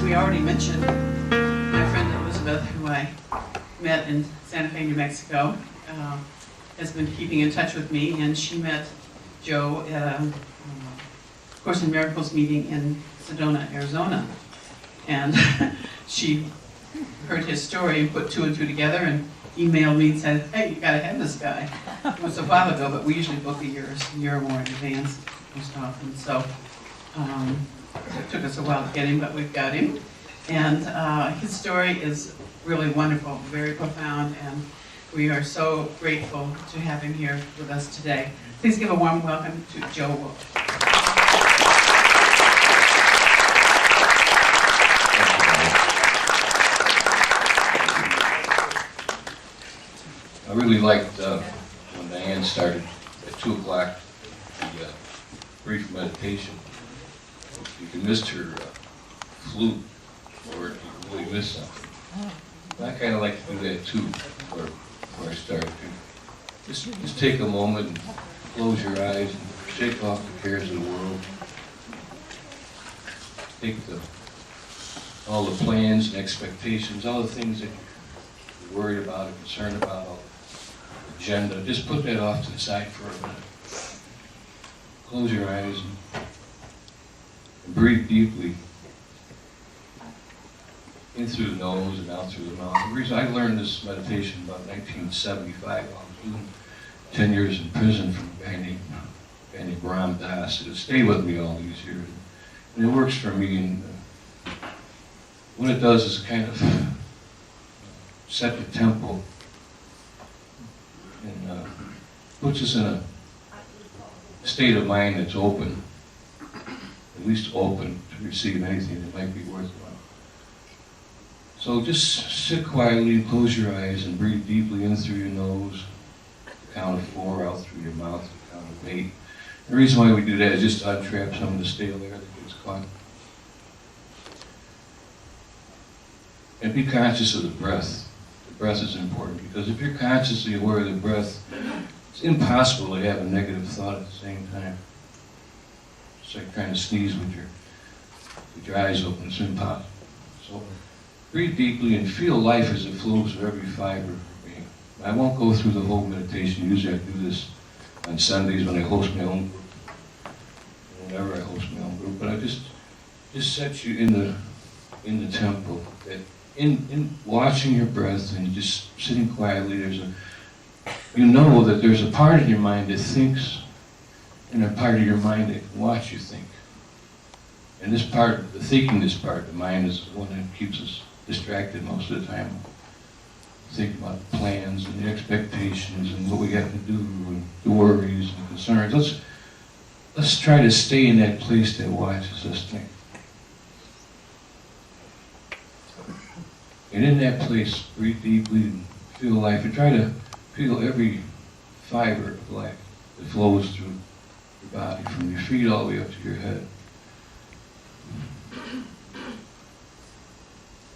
we already mentioned, my friend Elizabeth, who I met in Santa Fe, New Mexico, has been keeping in touch with me, and she met Joe at a Course in Miracles meeting in Sedona, Arizona. And she heard his story and put two and two together and emailed me and said, hey, you gotta have this guy. It was a while ago, but we usually book a year or more in advance most often. So it took us a while to get him, but we've got him. And his story is really wonderful, very profound, and we are so grateful to have him here with us today. Please give a warm welcome to Joe Wolfe. I really liked when Diane started at 2 o'clock, the brief meditation. If you missed her flute, or if you really missed something. I kind of like to do that too, before I start. Just take a moment and close your eyes and shake off the cares of the world. Take all the plans and expectations, all the things that you're worried about or concerned about, all the agenda, just put that off to the side for a minute. Close your eyes and breathe deeply in through the nose and out through the mouth. The reason I learned this meditation about 1975, I was doing 10 years in prison from a guy named Ram Das. It stayed with me all these years. And it works for me. And what it does is kind of set the tempo and puts us in a state of mind that's open, at least open to receive anything that might be worthwhile. So just sit quietly and close your eyes and breathe deeply in through your nose. Count of 4, out through your mouth, count of 8. The reason why we do that is just to untrap some of the stale air that gets caught. And be conscious of the breath. The breath is important because if you're consciously aware of the breath, it's impossible to have a negative thought at the same time. It's like trying to sneeze with your eyes open. It's impossible. So breathe deeply and feel life as it flows through every fiber. I won't go through the whole meditation. Usually I do this on Sundays when I host my own group. Whenever I host my own group, but I just set you in the tempo that in watching your breath and just sitting quietly. You know that there's a part of your mind that thinks, and a part of your mind that can watch you think. And this part, the thinking, this part of the mind is the one that keeps us distracted most of the time. Think about plans and the expectations and what we have to do and the worries and concerns. Let's try to stay in that place that watches us think. And in that place, breathe deeply and feel life. And try to feel every fiber of life that flows through your body, from your feet all the way up to your head.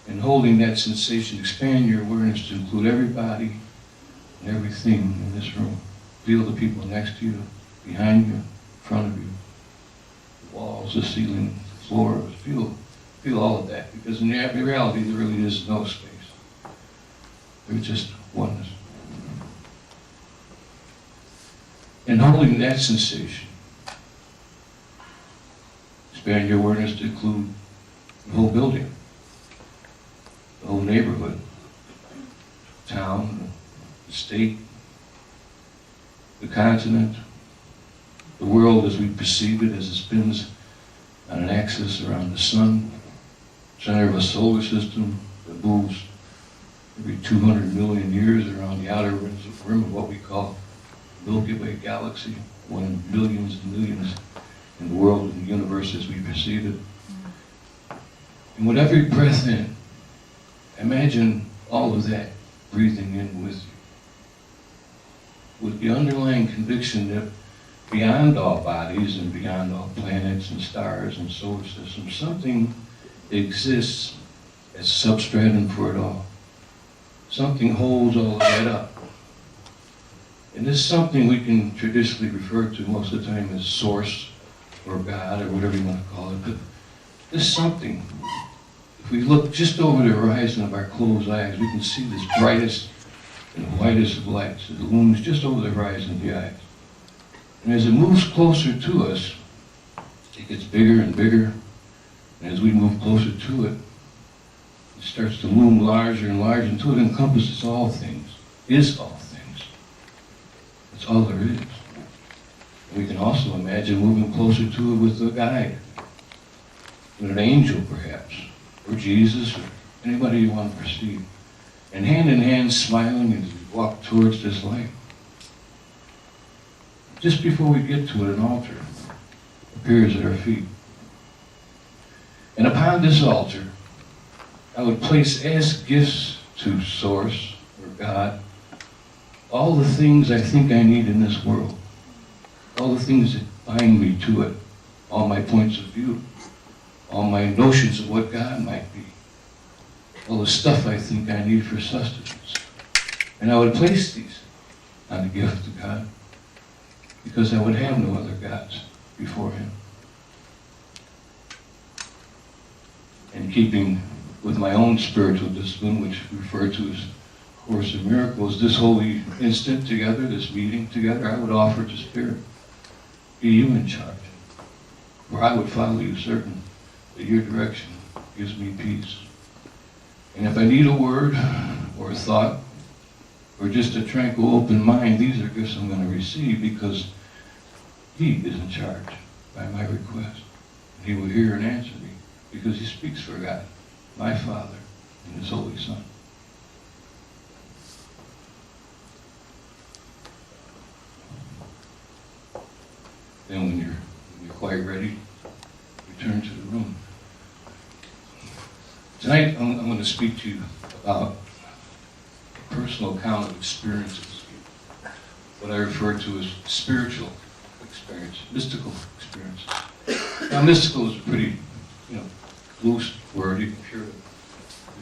And holding that sensation, expand your awareness to include everybody and everything in this room. Feel the people next to you, behind you, in front of you, the walls, the ceiling, the floors. Feel all of that, because in reality there really is no space. There's just oneness. And holding that sensation, expand your awareness to include the whole building, the whole neighborhood, town, the state, the continent, the world as we perceive it as it spins on an axis around the sun, center of a solar system that moves every 200 million years around the outer rim of what we call the Milky Way galaxy, one in billions and millions in the world and the universe as we perceive it. And with every breath in, imagine all of that breathing in with you, with the underlying conviction that beyond all bodies and beyond all planets and stars and solar systems, something exists as substratum for it all. Something holds all of that up. And this something we can traditionally refer to most of the time as Source or God or whatever you want to call it. But this something if we look just over the horizon of our closed eyes, we can see this brightest and whitest of lights. It looms just over the horizon of the eyes. And as it moves closer to us, it gets bigger and bigger. And as we move closer to it, it starts to loom larger and larger until it encompasses all things, is all things. That's all there is. And we can also imagine moving closer to it with a guide, with an angel perhaps, or Jesus, or anybody you want to perceive. And hand in hand, smiling as we walk towards this light. Just before we get to it, an altar appears at our feet. And upon this altar, I would place as gifts to Source or God all the things I think I need in this world, all the things that bind me to it, all my points of view, all my notions of what God might be, all the stuff I think I need for sustenance. And I would place these on the gift of God because I would have no other gods before Him. And keeping with my own spiritual discipline, which we refer to as Course in Miracles, this holy instant together, this meeting together, I would offer to Spirit, be you in charge. For I would follow you certain that your direction gives me peace. And if I need a word or a thought or just a tranquil open mind, these are gifts I'm going to receive because He is in charge by my request. And He will hear and answer me because He speaks for God, my Father, and His Holy Son. Then when you're quite ready, return to the room. Tonight I'm going to speak to you about a personal account of experiences, what I refer to as spiritual experience, mystical experience. Now mystical is a pretty, loose word. You can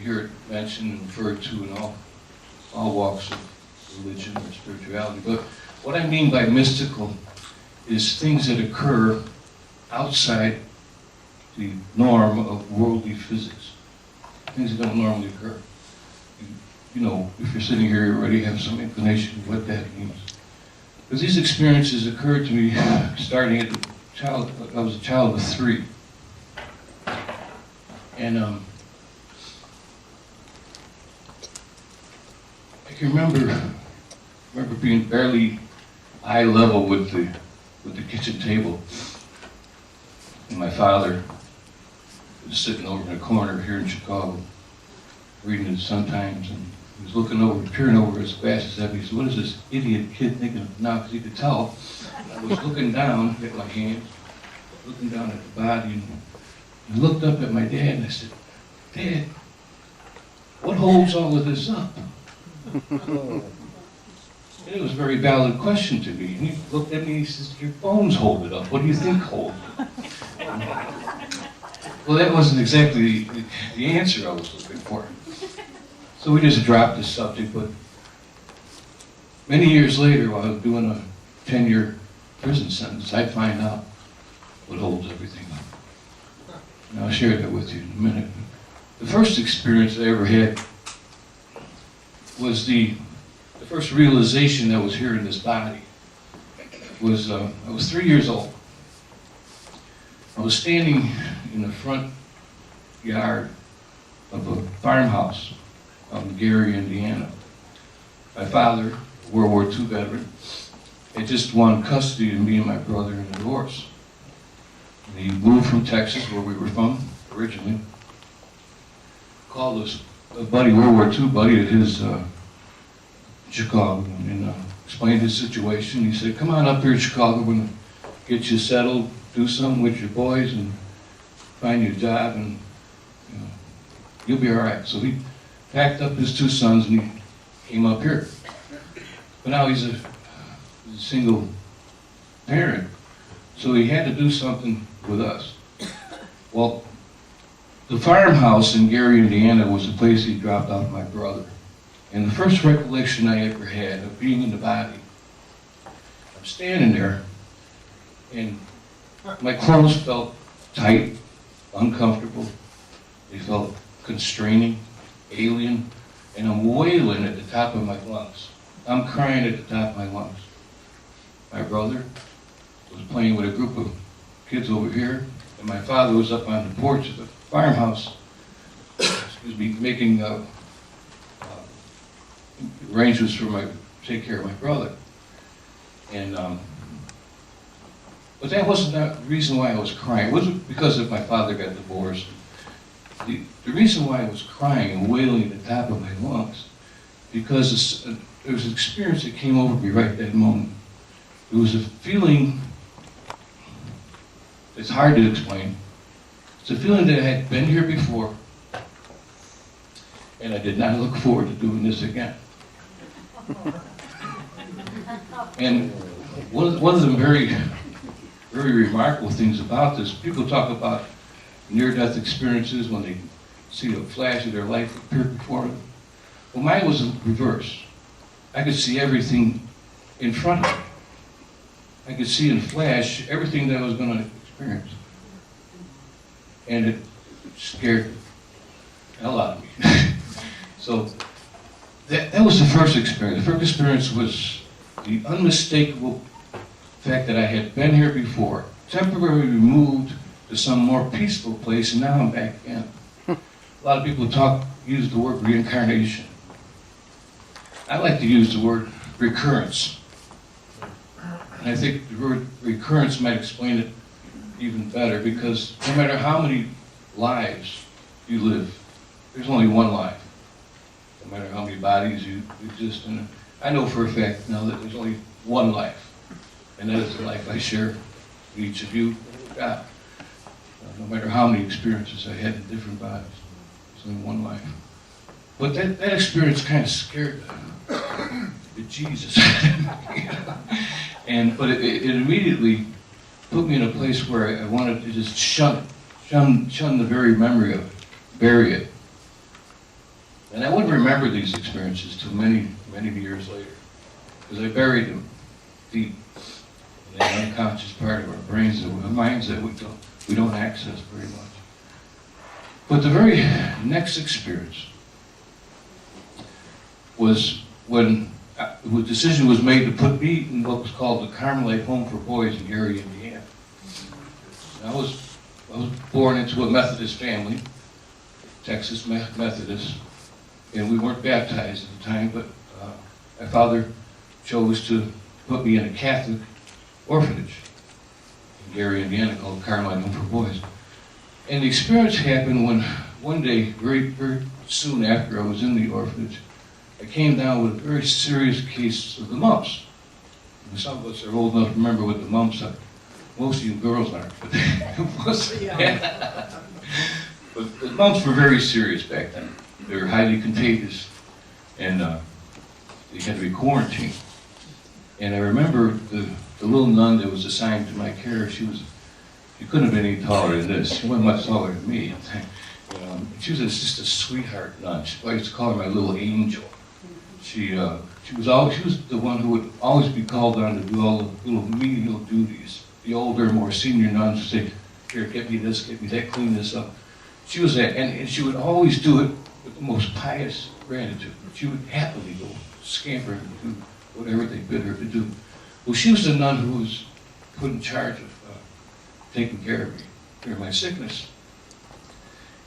hear it mentioned and referred to in all walks of religion or spirituality. But what I mean by mystical is things that occur outside the norm of worldly physics. Things that don't normally occur. If you're sitting here, you already have some inclination of what that means. Because these experiences occurred to me starting I was a child of 3. And I can remember being barely eye level with the kitchen table. And my father was sitting over in a corner here in Chicago, reading the Sun-Times, and he was peering over his glasses at me. He said, "What is this idiot kid thinking of now?" Because he could tell I was looking down at my hands, looking down at the body, and I looked up at my dad and I said, "Dad, what holds all of this up?" And it was a very valid question to me. And he looked at me and he says, "Your bones hold it up. What do you think holds it?" Well, that wasn't exactly the answer I was looking for. So we just dropped the subject, but many years later, while I was doing a 10-year prison sentence, I find out what holds everything up. And I'll share that with you in a minute. The first experience I ever had was the first realization that was here in this body. I was 3 years old. I was standing in the front yard of a farmhouse out in Gary, Indiana. My father, a World War II veteran, had just won custody of me and my brother in a divorce. And he moved from Texas, where we were from originally, called us a buddy, World War II buddy, at his Chicago, and explained his situation. He said, "Come on up here to Chicago, we're going to get you settled, do something with your boys, and find you a job, and you'll be all right." So he packed up his 2 sons and he came up here. But now he's a single parent, so he had to do something with us. Well, the farmhouse in Gary, Indiana was the place he dropped off my brother. And the first recollection I ever had of being in the body, I'm standing there, and my clothes felt tight, uncomfortable. They felt constraining, alien, and I'm wailing at the top of my lungs. I'm crying at the top of my lungs. My brother was playing with a group of kids over here, and my father was up on the porch of the farmhouse, making arrangements for to take care of my brother. And but that wasn't the reason why I was crying. It wasn't because of my father got divorced. The reason why I was crying and wailing at the top of my lungs, because there was an experience that came over me right at that moment. It was a feeling that's hard to explain. It's a feeling that I had been here before, and I did not look forward to doing this again. And one of the very remarkable things about this, people talk about near-death experiences when they see a flash of their life appear before them. Well, mine was the reverse. I could see everything in front of me. I could see in flash everything that I was going to experience. And it scared the hell out of me. So that was the first experience. The first experience was the unmistakable fact that I had been here before, temporarily removed to some more peaceful place, and now I'm back in. A lot of people use the word reincarnation. I like to use the word recurrence. And I think the word recurrence might explain it even better, because no matter how many lives you live, there's only one life. No matter how many bodies you exist in. I know for a fact now that there's only one life, and that is the life I share with each of you, with God. No matter how many experiences I had in different bodies, there's only one life. But that experience kind of scared the Jesus. But it immediately put me in a place where I wanted to just shun the very memory of it, bury it. And I wouldn't remember these experiences till many, many years later, because I buried them deep in that unconscious part of our brains, our minds that we don't access very much. But the very next experience was when the decision was made to put me in what was called the Carmelite Home for Boys in Gary, Indiana. I was born into a Methodist family, Texas Methodist, and we weren't baptized at the time, but my father chose to put me in a Catholic orphanage in Gary, Indiana, called Carmelite Home for Boys. And the experience happened when one day, very, very soon after I was in the orphanage, I came down with a very serious case of the mumps. And some of us are old enough to remember what the mumps are. Most of you girls aren't, but it was. But the mumps were very serious back then. They were highly contagious, and they had to be quarantined. And I remember the little nun that was assigned to my care. She couldn't have been any taller than this. She wasn't much taller than me. She was just a sweetheart nun. I used to call her my little angel. She was the one who would always be called on to do all the little menial duties. The older, more senior nuns would say, "Here, get me this, get me that, clean this up." She was that, and she would always do it with the most pious gratitude. She would happily go scamper and do whatever they bid her to do. Well, she was the nun who was put in charge of taking care of me during my sickness.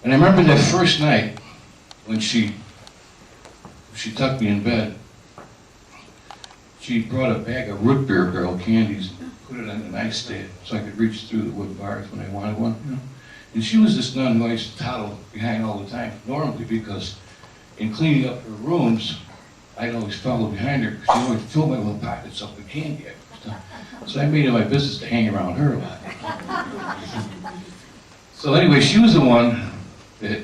And I remember that first night when she tucked me in bed. She brought a bag of root beer barrel candies and put it on the nightstand so I could reach through the wood bars when I wanted one. You know? And she was this nun who I used to toddle behind all the time, normally because in cleaning up her rooms, I'd always follow behind her because she always filled my little pockets up with candy. So I made it my business to hang around her a lot. So anyway, she was the one that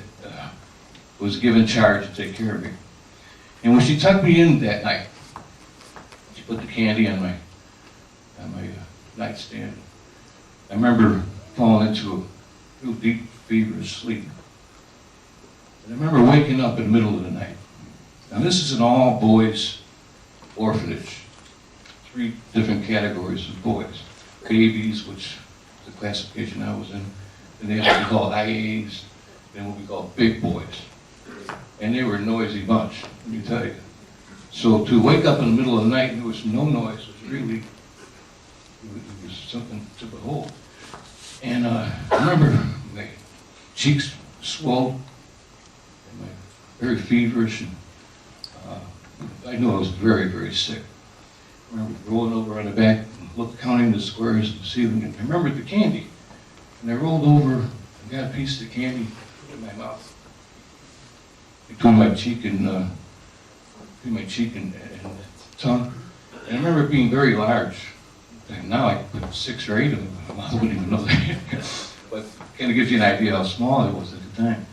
was given charge to take care of me. And when she tucked me in that night, she put the candy on my nightstand. I remember falling into a real deep, feverish sleep. And I remember waking up in the middle of the night. Now this is an all-boys orphanage. 3 different categories of boys. Babies, which is the classification I was in. And they have what we call IAs, and what we call big boys. and they were a noisy bunch, let me tell you. So to wake up in the middle of the night and there was no noise was really, it was something to behold. And I remember my cheeks swelled, and my very feverish, and I knew I was very, very sick. I remember rolling over on the back and counting the squares of the ceiling, and I remembered the candy. And I rolled over and got a piece of the candy in my mouth, between my cheek and tongue. And I remember it being very large. And now I put 6 or 8 of them in my mouth. I wouldn't even know that. But it kind of gives you an idea how small it was at the time.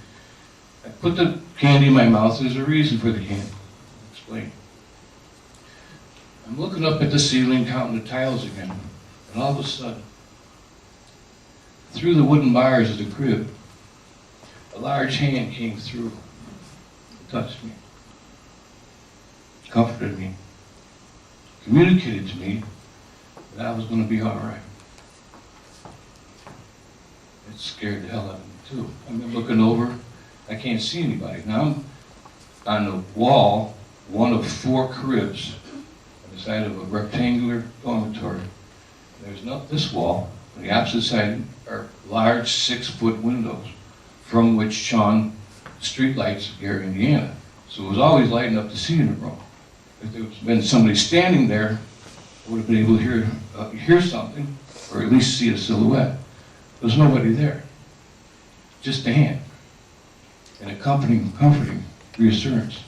I put the candy in my mouth. There's a reason for the candy. I'll explain. I'm looking up at the ceiling, counting the tiles again, and all of a sudden, through the wooden bars of the crib, a large hand came through, touched me, comforted me, communicated to me that I was going to be all right. It scared the hell out of me too. I'm looking over, I can't see anybody. Now I'm on the wall, one of 4 cribs, on the side of a rectangular dormitory. There's not this wall. On the opposite side are large 6-foot windows from which shone streetlights of Gary, Indiana. So it was always lighting up the scene room. If there was been somebody standing there, I would have been able to hear something, or at least see a silhouette. There was nobody there. Just a hand. And a comforting reassurance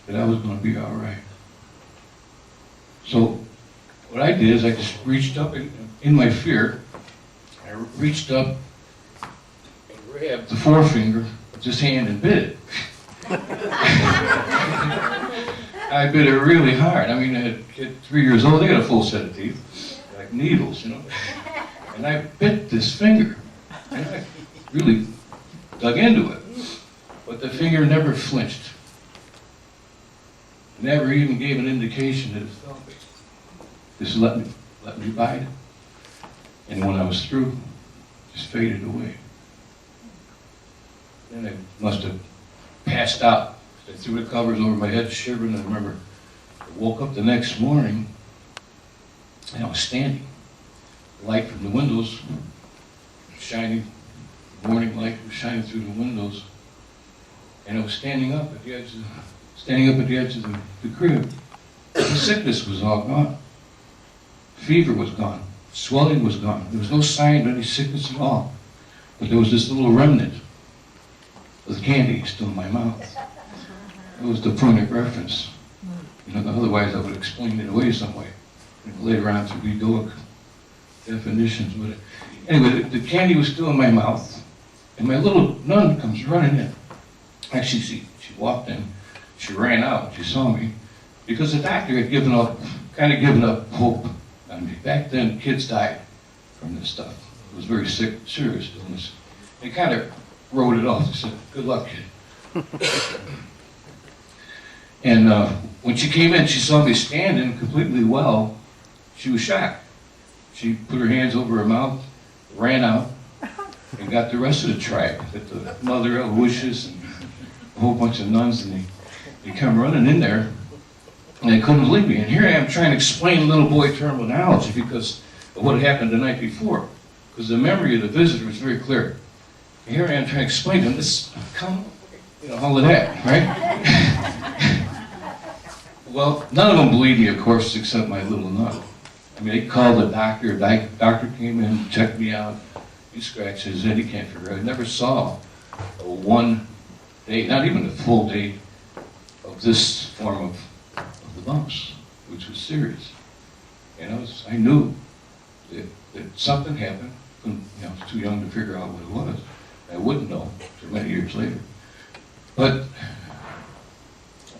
that I was going to be all right. So what I did is I just reached up in my fear. I reached up and grabbed the forefinger of this hand and bit it. I bit it really hard. I mean, at 3 years old, they got a full set of teeth, like needles, you know. And I bit this finger. And I really dug into it. But the finger never flinched. Never even gave an indication that it felt me. Just let me bite it. And when I was through, it just faded away. Then I must have passed out. I threw the covers over my head, shivering. I remember I woke up the next morning, and I was standing. The light from the windows shining, the morning light was shining through the windows, and I was standing up at the edge of the crib. The sickness was all gone. Fever was gone. Swelling was gone. There was no sign of any sickness at all. But there was this little remnant of candy still in my mouth. It was the point of reference. You know, otherwise I would explain it away some way. Later on through egoic definitions. But anyway, the candy was still in my mouth. And my little nun comes running in. Actually, she walked in. She ran out. She saw me. Because the doctor had given up hope on me. Back then, kids died from this stuff. It was very sick, serious illness. They kind of wrote it off. They said, "Good luck, kid." And when she came in, she saw me standing completely well. She was shocked. She put her hands over her mouth, ran out, and got the rest of the tribe, got the Mother of Wishes and a whole bunch of nuns, and they come running in there, and they couldn't believe me. And here I am trying to explain little boy terminology because of what had happened the night before. Because the memory of the visitor was very clear. And here I am trying to explain to them, this, come, you know, all of that, right? Well, none of them believed me, of course, except my little nun. I mean, they called the doctor. The doctor came in, checked me out. He scratched his head. He can't figure it out. I never saw a 1 day, not even a full day, of this form of the bumps, which was serious. And I knew that something happened. I was too young to figure out what it was. I wouldn't know for many years later. But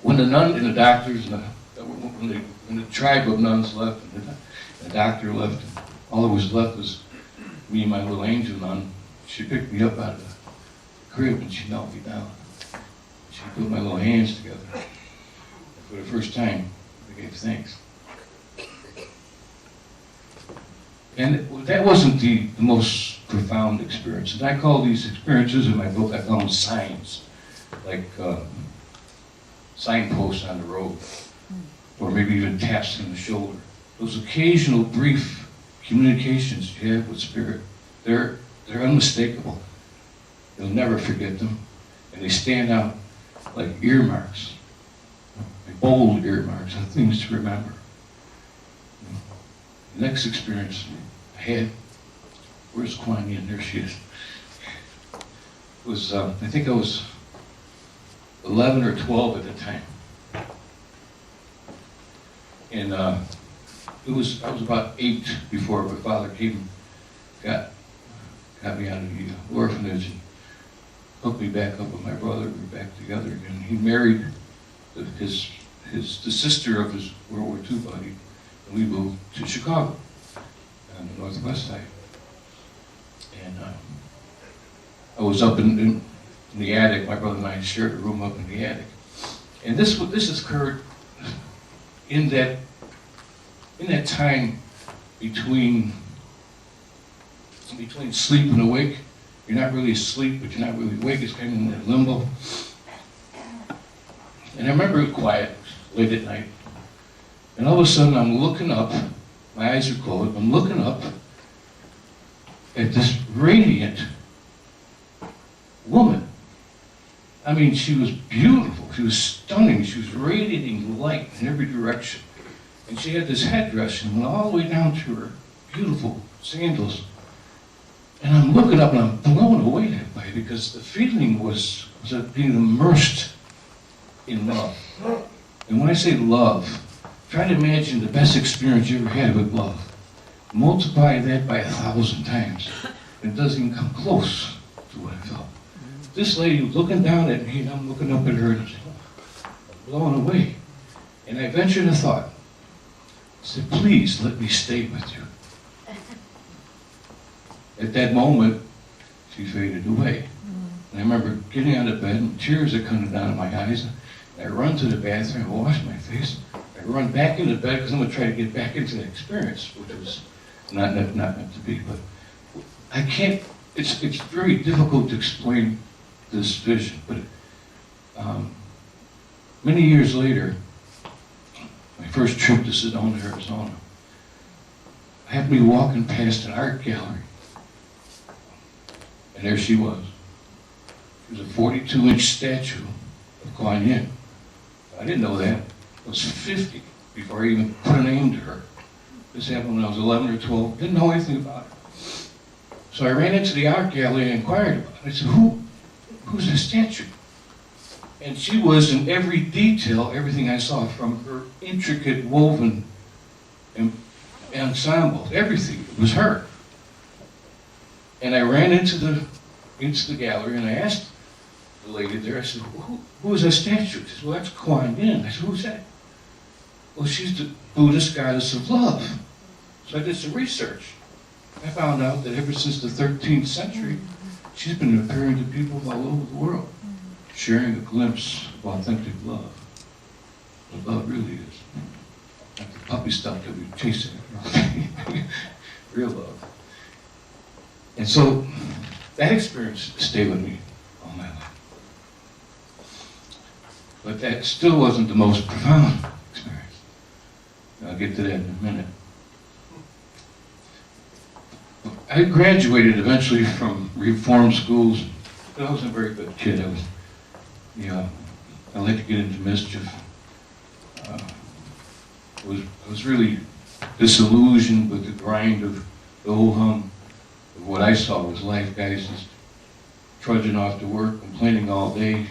when the nun and the doctors, when the tribe of nuns left, and the doctor left, and all that was left was me and my little angel nun. She picked me up out of the crib and she knelt me down. She put my little hands together. And for the first time, I gave thanks. And that wasn't the most profound experience. And I call these experiences in my book, I call them signs. Like signposts on the road, or maybe even taps on the shoulder. Those occasional brief communications you have with Spirit, they're unmistakable. You'll never forget them, and they stand out like earmarks, like bold earmarks on things to remember. The next experience I had, where's Kuan Yin? There she is. Was I think I was 11 or 12 at the time, and I was about 8 before my father came, got me out of the orphanage and hooked me back up with my brother. We were back together again. He married the sister of his World War II buddy, and we moved to Chicago on the northwest side. And I was up in the attic. My brother and I shared a room up in the attic, and this occurred in that time between sleep and awake. You're not really asleep, but you're not really awake. It's kind of in that limbo. And I remember it was quiet, late at night, and all of a sudden I'm looking up. My eyes are closed. I'm looking up at this radiant woman. I mean, she was beautiful. She was stunning. She was radiating light in every direction. And she had this headdress and went all the way down to her beautiful sandals. And I'm looking up and I'm blown away by it, because the feeling was of being immersed in love. And when I say love, try to imagine the best experience you ever had with love. Multiply that by 1,000 times. It doesn't even come close to what I felt. This lady was looking down at me, and I'm looking up at her, and I'm blown away. And I ventured a thought. I said, please let me stay with you. At that moment, she faded away. And I remember getting out of bed, and tears are coming down in my eyes. And I run to the bathroom, I wash my face. I run back into bed because I'm going to try to get back into the experience, which was not meant to be. But I can't, it's very difficult to explain this vision. But many years later, my first trip to Sedona, Arizona, I happened to be walking past an art gallery. And there she was. She was a 42-inch statue of Kuan Yin. I didn't know that. I was 50 before I even put a name to her. This happened when I was 11 or 12. Didn't know anything about her. So I ran into the art gallery and inquired about it. I said, who's this statue? And she was in every detail, everything I saw, from her intricate woven ensemble, everything. It was her. And I ran into the gallery and I asked the lady there, I said, who is that statue? She said, well, that's Kuan Yin. I said, who's that? Well, she's the Buddhist goddess of love. So I did some research. I found out that ever since the 13th century, she's been appearing to people all over the world, sharing a glimpse of authentic love. What love really is. Not the puppy stuff that we chase after. Real love. And so that experience stayed with me all my life. But that still wasn't the most profound experience. And I'll get to that in a minute. I graduated eventually from reform schools. I wasn't a very good kid. I liked to get into mischief. I was really disillusioned with the grind of the whole hum of what I saw was life. Guys just trudging off to work, complaining all day,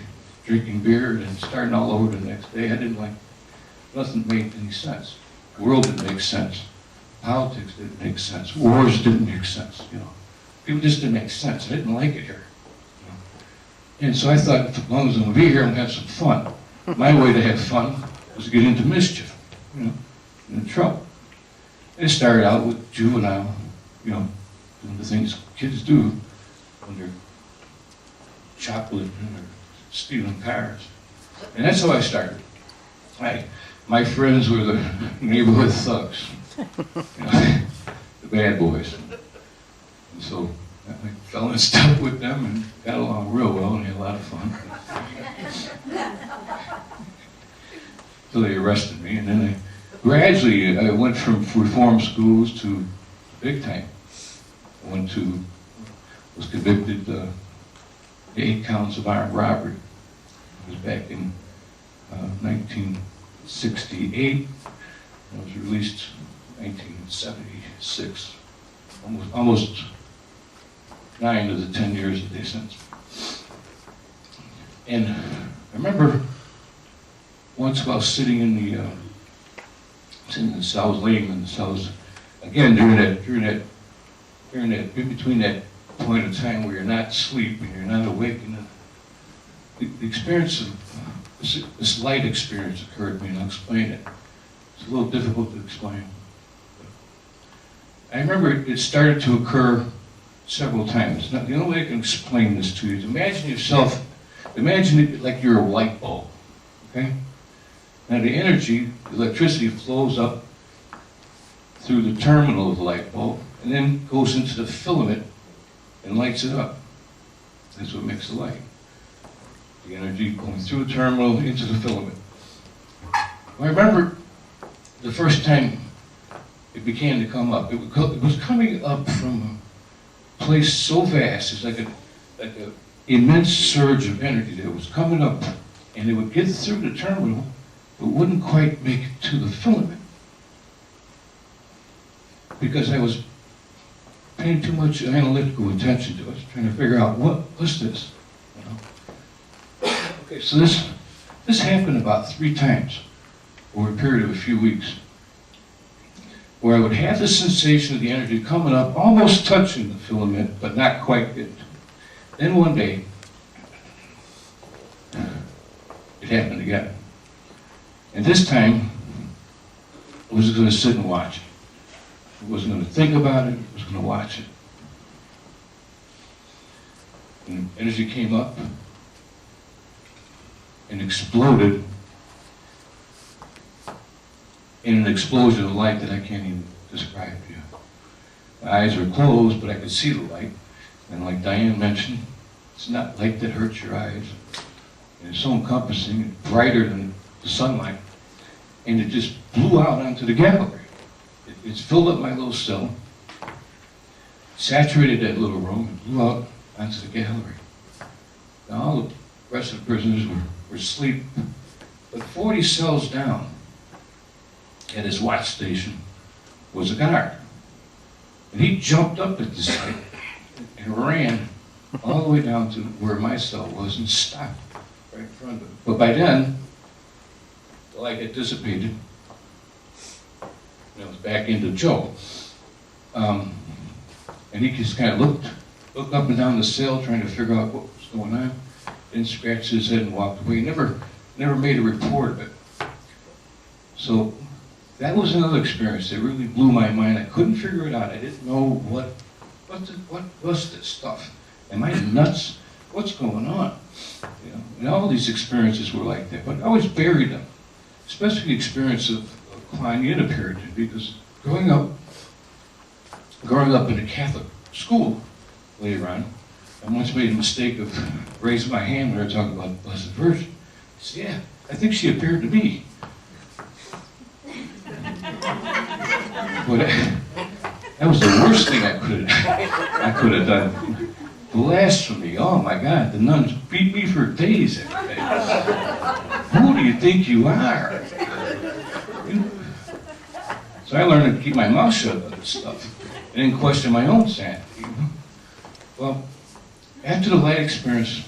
drinking beer, and starting all over the next day. I didn't like, nothing made any sense. The world didn't make sense. Politics didn't make sense. Wars didn't make sense, People just didn't make sense. I didn't like it here. And so I thought, as long as I'm going to be here, I'm going to have some fun. My way to have fun was to get into mischief, into trouble. And it started out with juvenile, doing the things kids do when they're shoplifting or stealing cars. And that's how I started. My friends were the neighborhood thugs, the bad boys. And so I fell in step with them and got along real well and had a lot of fun. till they arrested me. And then gradually I went from reform schools to big time. I was convicted 8 counts of armed robbery. It was back in 1968. I was released in 1976. Almost 9 of the 10 years that they sentenced me. And I remember once while sitting in the cells, laying in the cells, again during in between that point of time where you're not asleep and you're not awake, and the experience of this light experience occurred to me, and I'll explain it. It's a little difficult to explain. I remember it started to occur several times. Now, the only way I can explain this to you is imagine it like you're a light bulb, okay? Now the energy, the electricity flows up through the terminal of the light bulb and then goes into the filament and lights it up. That's what makes the light. The energy going through the terminal into the filament. Well, I remember the first time it began to come up. It was coming up from a place so vast. It's like an immense surge of energy that was coming up, and it would get through the terminal, but wouldn't quite make it to the filament because I was paying too much analytical attention to it, trying to figure out what's this. You know? Okay, so this happened about 3 times over a period of a few weeks, where I would have the sensation of the energy coming up, almost touching the filament, but not quite getting to it. Then one day, it happened again. And this time, I was going to sit and watch it. I wasn't going to think about it, I was going to watch it. And energy came up and exploded in an explosion of light that I can't even describe to you. My eyes were closed, but I could see the light. And like Diane mentioned, it's not light that hurts your eyes. And it's so encompassing, brighter than the sunlight. And it just blew out onto the gallery. It's filled up my little cell, saturated that little room, and blew out onto the gallery. Now all the rest of the prisoners were asleep. But 40 cells down, at his watch station, was a guard. And he jumped up at the sight and ran all the way down to where my cell was and stopped right in front of it. But by then, the light had dissipated. And it was back into Joe. And he just kind of looked up and down the cell trying to figure out what was going on, then scratched his head and walked away. He never made a report of it. So that was another experience that really blew my mind. I couldn't figure it out. I didn't know what was this stuff. Am I nuts? What's going on? You know, and all these experiences were like that, but I always buried them. Especially the experience of Klein in a period, because growing up in a Catholic school later on, I once made a mistake of raising my hand when I was talking about the Blessed Virgin. I said, yeah, I think she appeared to me. But that was the worst thing I could have done. Blasphemy, oh my God, the nuns beat me for days after that. Who do you think you are? So I learned to keep my mouth shut about this stuff and didn't question my own sanity. Well, after the light experience,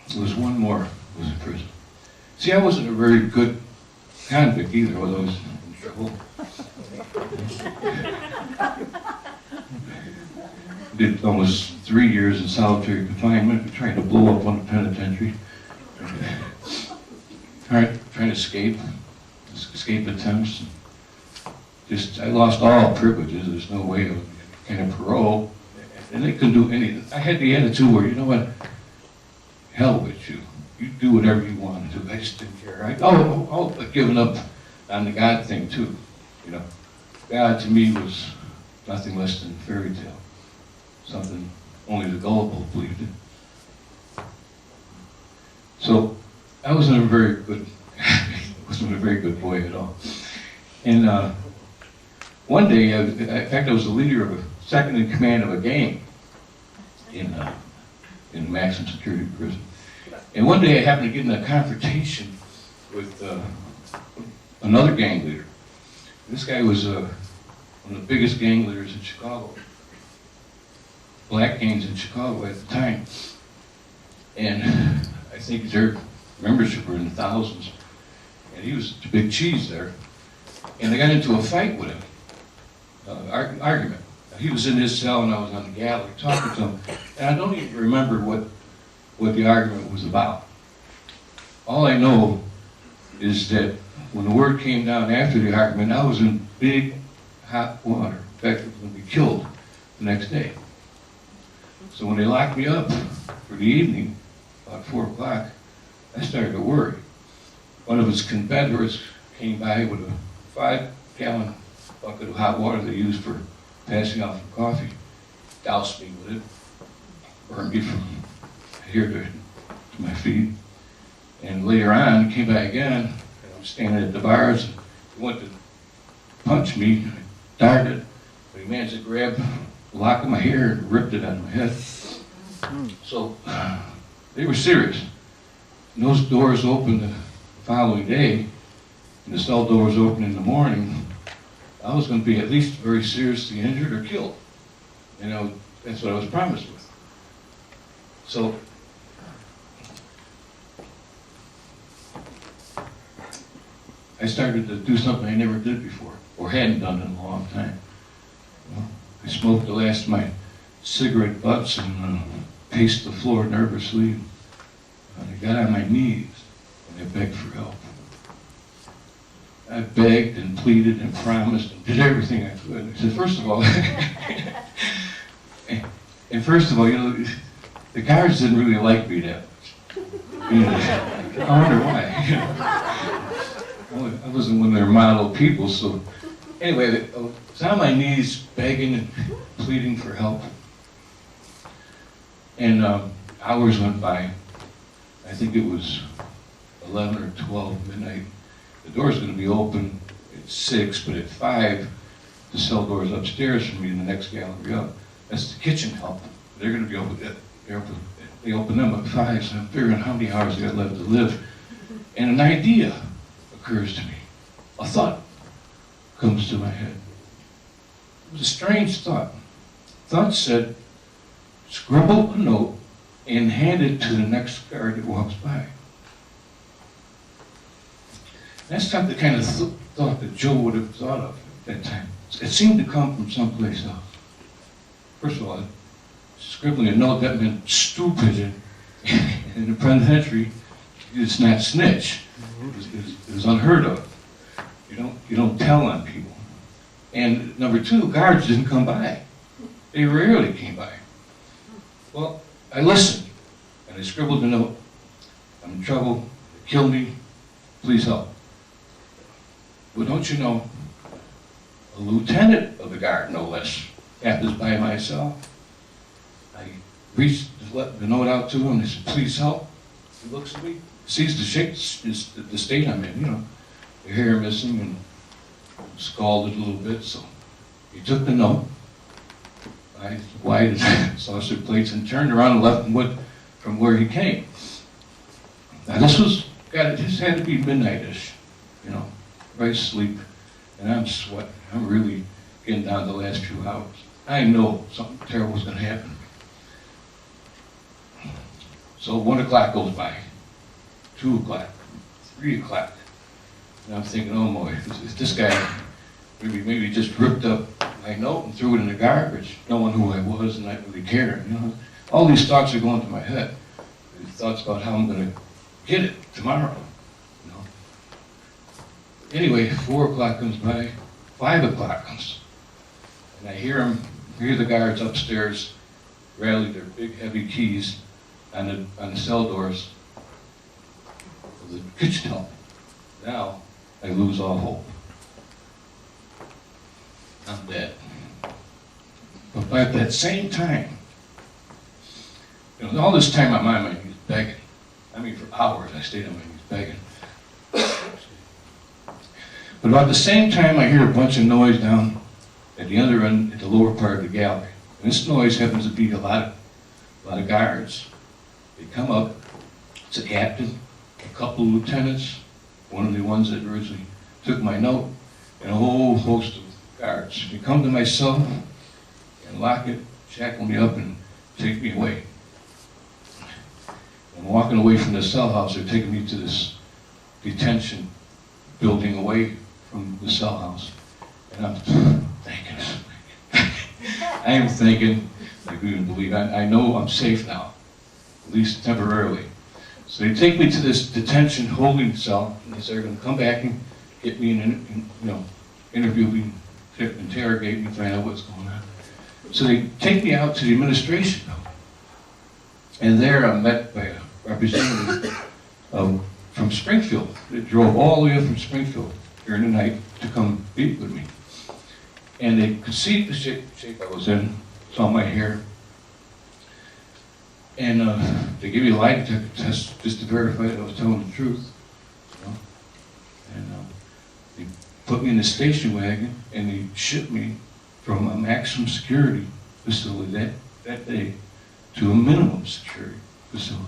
there was one more, was in prison. See, I wasn't a very good convict either, although I was in trouble. Did almost 3 years in solitary confinement, trying to blow up one penitentiary. Trying to escape attempts. I lost all privileges. There's no way of getting parole, and they couldn't do anything. I had the attitude where, you know what, hell with you. You do whatever you want to do. I just didn't care. I'd given up on the God thing too. You know, God to me was nothing less than a fairy tale. Something only the gullible believed in. So I wasn't a very good wasn't a very good boy at all. And one day, in fact, I was the leader of a second in command of a gang in maximum security prison. And one day I happened to get in a confrontation with another gang leader. This guy was one of the biggest gang leaders in Chicago, black gangs in Chicago at the time. And I think their membership were in the thousands. And he was the big cheese there. And I got into a fight with him, argument. He was in his cell and I was on the gallery talking to him. And I don't even remember what the argument was about. All I know is that when the word came down after the argument, I was in big hot water. In fact, I was going to be killed the next day. So when they locked me up for the evening, about 4 o'clock, I started to worry. One of his Confederates came by with a 5-gallon bucket of hot water they used for passing out for coffee, doused me with it, burned me from here to my feet. And later on, he came back again, and I was standing at the bars, and he went to punch me, and I darted, but he managed to grab the lock of my hair and ripped it out of my head. So they were serious. And those doors opened the following day, and the cell doors opened in the morning. I was going to be at least very seriously injured or killed. You know, that's what I was promised with. So I started to do something I never did before, or hadn't done in a long time. You know, I smoked the last of my cigarette butts and paced the floor nervously. And I got on my knees and I begged for help. I begged and pleaded and promised and did everything I could. I said, first of all, you know, the guards didn't really like me that much. You know, I wonder why. You know, I wasn't one of their model people, so anyway, I was on my knees begging and pleading for help. And hours went by. I think it was 11 or 12 midnight. The door's going to be open at 6, but at 5, the cell door's upstairs from me in the next gallery up. That's the kitchen help. They're going to be open. They open them at 5, so I'm figuring how many hours I got left to live. And an idea occurs to me. A thought comes to my head. It was a strange thought. Thought said, scribble a note and hand it to the next guard that walks by. That's not the kind of thought that Joe would have thought of at that time. It seemed to come from someplace else. First of all, scribbling a note, that meant stupid. In the penitentiary, it's not snitch. It was unheard of. You don't tell on people. And number 2, guards didn't come by. They rarely came by. Well, I listened, and I scribbled a note. I'm in trouble. They killed me. Please help. Well, don't you know, a lieutenant of the guard, no less, happens by my cell. I reached the note out to him, and I said, please help. He looks at me, sees the state I'm in, you know, the hair missing and scalded a little bit, so he took the note, eyes wide as saucer plates, and turned around and left and went from where he came. Now this had to be midnight-ish, you know. Right asleep, and I'm sweating. I'm really getting down to the last few hours. I know something terrible is going to happen. So 1 o'clock goes by, 2 o'clock, 3 o'clock, and I'm thinking, oh boy, if this guy maybe just ripped up my note and threw it in the garbage, knowing who I was and not really caring. You know, all these thoughts are going through my head. These thoughts about how I'm going to get it tomorrow. Anyway, 4 o'clock comes by, 5 o'clock comes, and I hear the guards upstairs rally their big heavy keys on the cell doors of the kitchen help. Now I lose all hope. I'm dead. But by that same time, you know, all this time I'm on my knees begging. I mean, for hours I stayed on my knees begging. But about the same time, I hear a bunch of noise down at the other end, at the lower part of the gallery. And this noise happens to be a lot of guards. They come up. It's a captain, a couple of lieutenants, one of the ones that originally took my note, and a whole host of guards. They come to my cell and lock it, shackle me up, and take me away. I'm walking away from the cell house. They're taking me to this detention building away from the cell house. And I'm thinking, I am thinking, like you can believe, I know I'm safe now, at least temporarily. So they take me to this detention holding cell, and they say they're going to come back and get me interview me, interrogate me, find out what's going on. So they take me out to the administration building. And there I'm met by a representative from Springfield. They drove all the way up from Springfield during the night to come meet with me. And they could see the shape I was in, saw my hair. And they gave me a lie detector test just to verify that I was telling the truth. And they put me in the station wagon and they shipped me from a maximum security facility that day to a minimum security facility.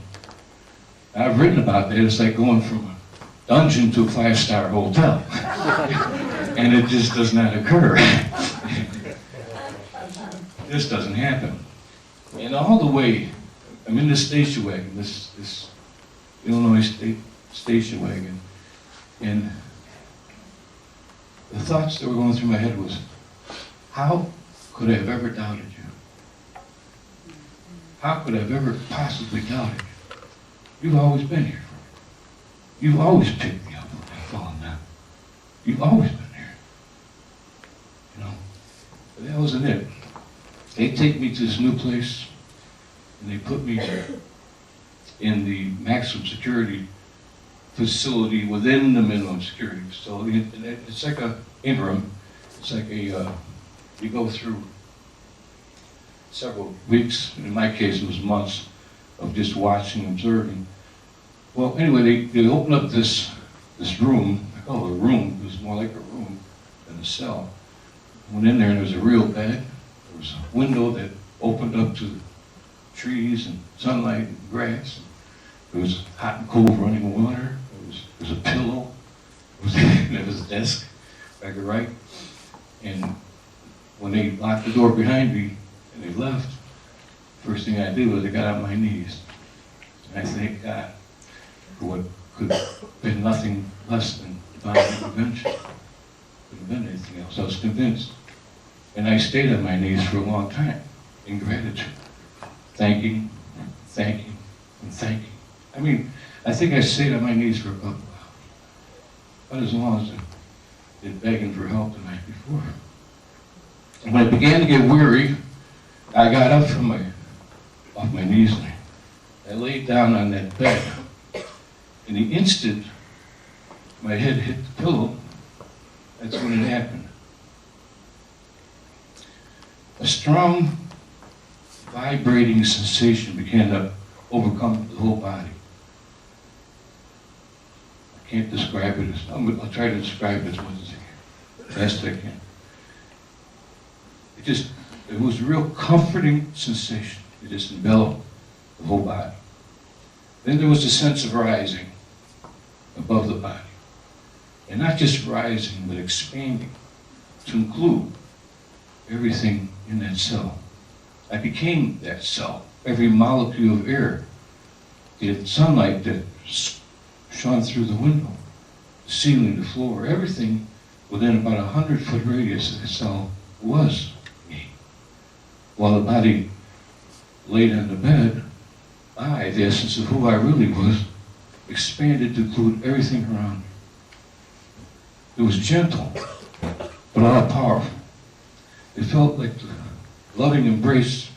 I've written about that. It's like going from a dungeon to a 5-star hotel. And it just does not occur. This doesn't happen. And all the way, I'm in this station wagon, this Illinois State station wagon, and the thoughts that were going through my head was, how could I have ever doubted you? How could I have ever possibly doubted you? You've always been here for me. You've always picked me up when I've fallen down. You've always been here. But that wasn't it. They take me to this new place, and they put me in the maximum security facility within the minimum security facility. And it's like a interim. It's like you go through several weeks, in my case it was months, of just watching, observing. Well, anyway, they opened up this room. I call it a room. It was more like a room than a cell. I went in there and there was a real bed. There was a window that opened up to trees and sunlight and grass. There was hot and cold running water. There was a pillow. There was a desk back to right. And when they locked the door behind me and they left, first thing I did was I got on my knees. And I thank God for what could have been nothing less than divine intervention. Couldn't have been anything else. I was convinced. And I stayed on my knees for a long time in gratitude. Thanking, and thanking. I mean, I think I stayed on my knees for about as long as I did begging for help the night before. And when I began to get weary, I got up off my knees and I laid down on that bed. In the instant my head hit the pillow, that's when it happened. A strong, vibrating sensation began to overcome the whole body. I can't describe it. I'll try to describe it as much as I can, best I can. It was a real comforting sensation. It just enveloped the whole body. Then there was a sense of rising above the body. And not just rising, but expanding to include everything in that cell. I became that cell. Every molecule of air, the sunlight that shone through the window, the ceiling, the floor, everything within about 100-foot radius of the cell was me. While the body laid on the bed, I, the essence of who I really was, expanded to include everything around me. It was gentle, but all powerful. It felt like the loving embrace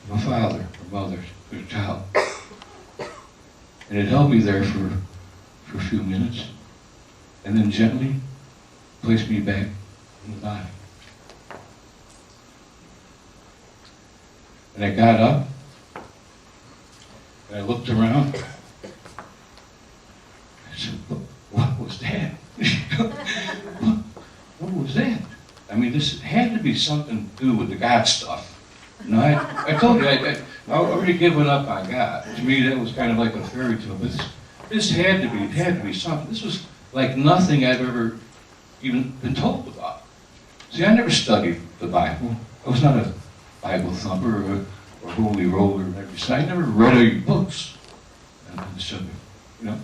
of a father or mother for a child. And it held me there for a few minutes, and then gently placed me back in the body. And I got up, and I looked around. I said, what was that? mean, this had to be something to do with the God stuff. You know, I told you, I already given up on God. To me, that was kind of like a fairy tale. But this had to be something. This was like nothing I've ever even been told about. See, I never studied the Bible. I was not a Bible thumper or holy roller or every side. I never read any books on the subject, you know.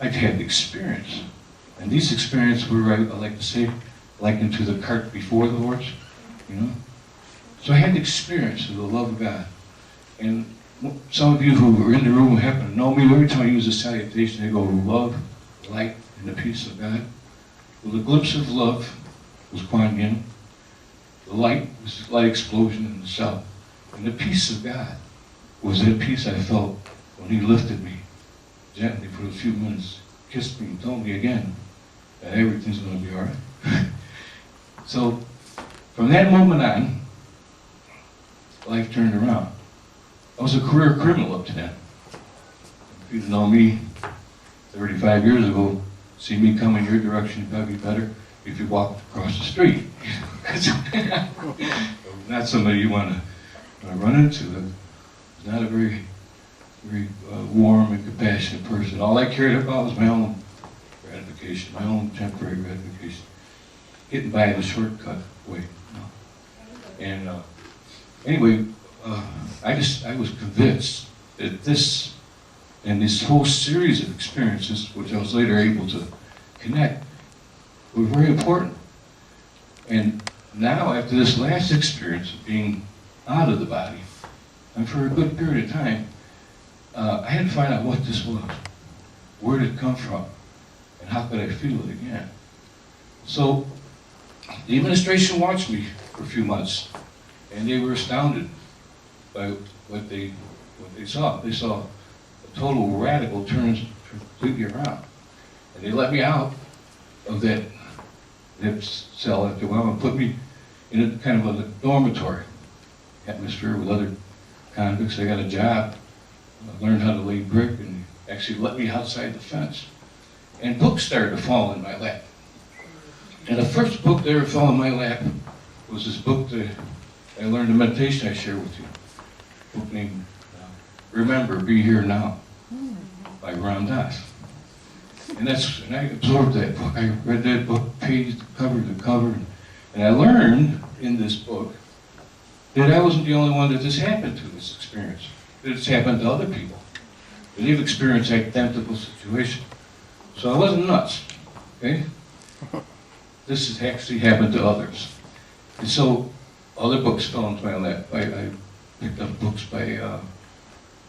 I had the experience. And these experiences were, I like to say, likened to the cart before the horse, you know. So I had the experience of the love of God. And some of you who are in the room happen to know me. Every time I use a salutation, they go, love, light, and the peace of God. Well, the glimpse of love was Kuan Yin. The light was the light explosion in the south. And the peace of God was that peace I felt when He lifted me gently for a few minutes, kissed me, and told me again that everything's going to be all right. So, from that moment on, life turned around. I was a career criminal up to then. If you'd known me 35 years ago, see me coming your direction, it'd probably be better if you walked across the street. Not somebody you want to run into. Not a very warm and compassionate person. All I cared about was my own gratification, my own temporary gratification. Getting by the shortcut way. And anyway, I was convinced that this and this whole series of experiences, which I was later able to connect, were very important. And now, after this last experience of being out of the body, and for a good period of time, I had to find out what this was. Where did it come from? And how could I feel it again? So, the administration watched me for a few months, and they were astounded by what they saw. They saw a total radical turn completely around. And they let me out of that cell after a while and put me in a kind of a dormitory atmosphere with other convicts. I got a job, learned how to lay brick, and actually let me outside the fence. And books started to fall in my lap. And the first book that ever fell in my lap was this book that I learned in meditation I share with you. A book named Remember, Be Here Now by Ram Dass. And I absorbed that book. I read that book page cover to cover. And I learned in this book that I wasn't the only one that this happened to, this experience. That it's happened to other people. That they've experienced identical situation. So I wasn't nuts, okay? This has actually happened to others. And so other books fell into my lap. I picked up books by